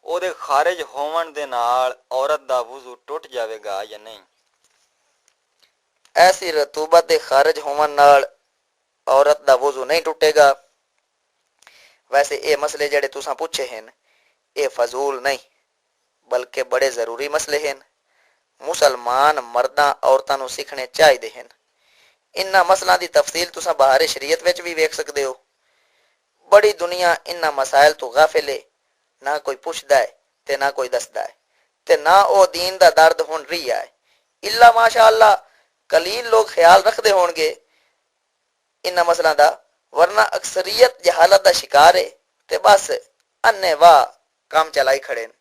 ओहदे खारिज होवन दे नाल औरत दा वुज़ू टुट जावेगा या नहीं? ऐसी रतूबत दे खारिज होवन नाल औरत दा वुज़ू नहीं टुटेगा। वैसे ये मसले जेड़े तुसां पूछे हन ये फजूल नहीं बल्कि बड़े ज़रूरी मसले हन। मुसलमान मर्दां औरतां नूं सीखने चाहिए हन। इन्हां मसलां दी तफसील तुसां बाहर शरीयत विच भी वेख सकदे हो। बड़ी दुनिया इन्हां मसाइल तो गाफिल है, ना कोई पुछदा है ते ना कोई दसदा है ते ना ओ दीन दा दर्द हुण रिहा है। इल्ला माशाअल्लाह कलील लोग ख्याल रखदे होणगे इन्हां मसलां दा, वरना अक्सरियत जहालत दा शिकार है ते बस अन्ने वाह काम चलाई खड़े न।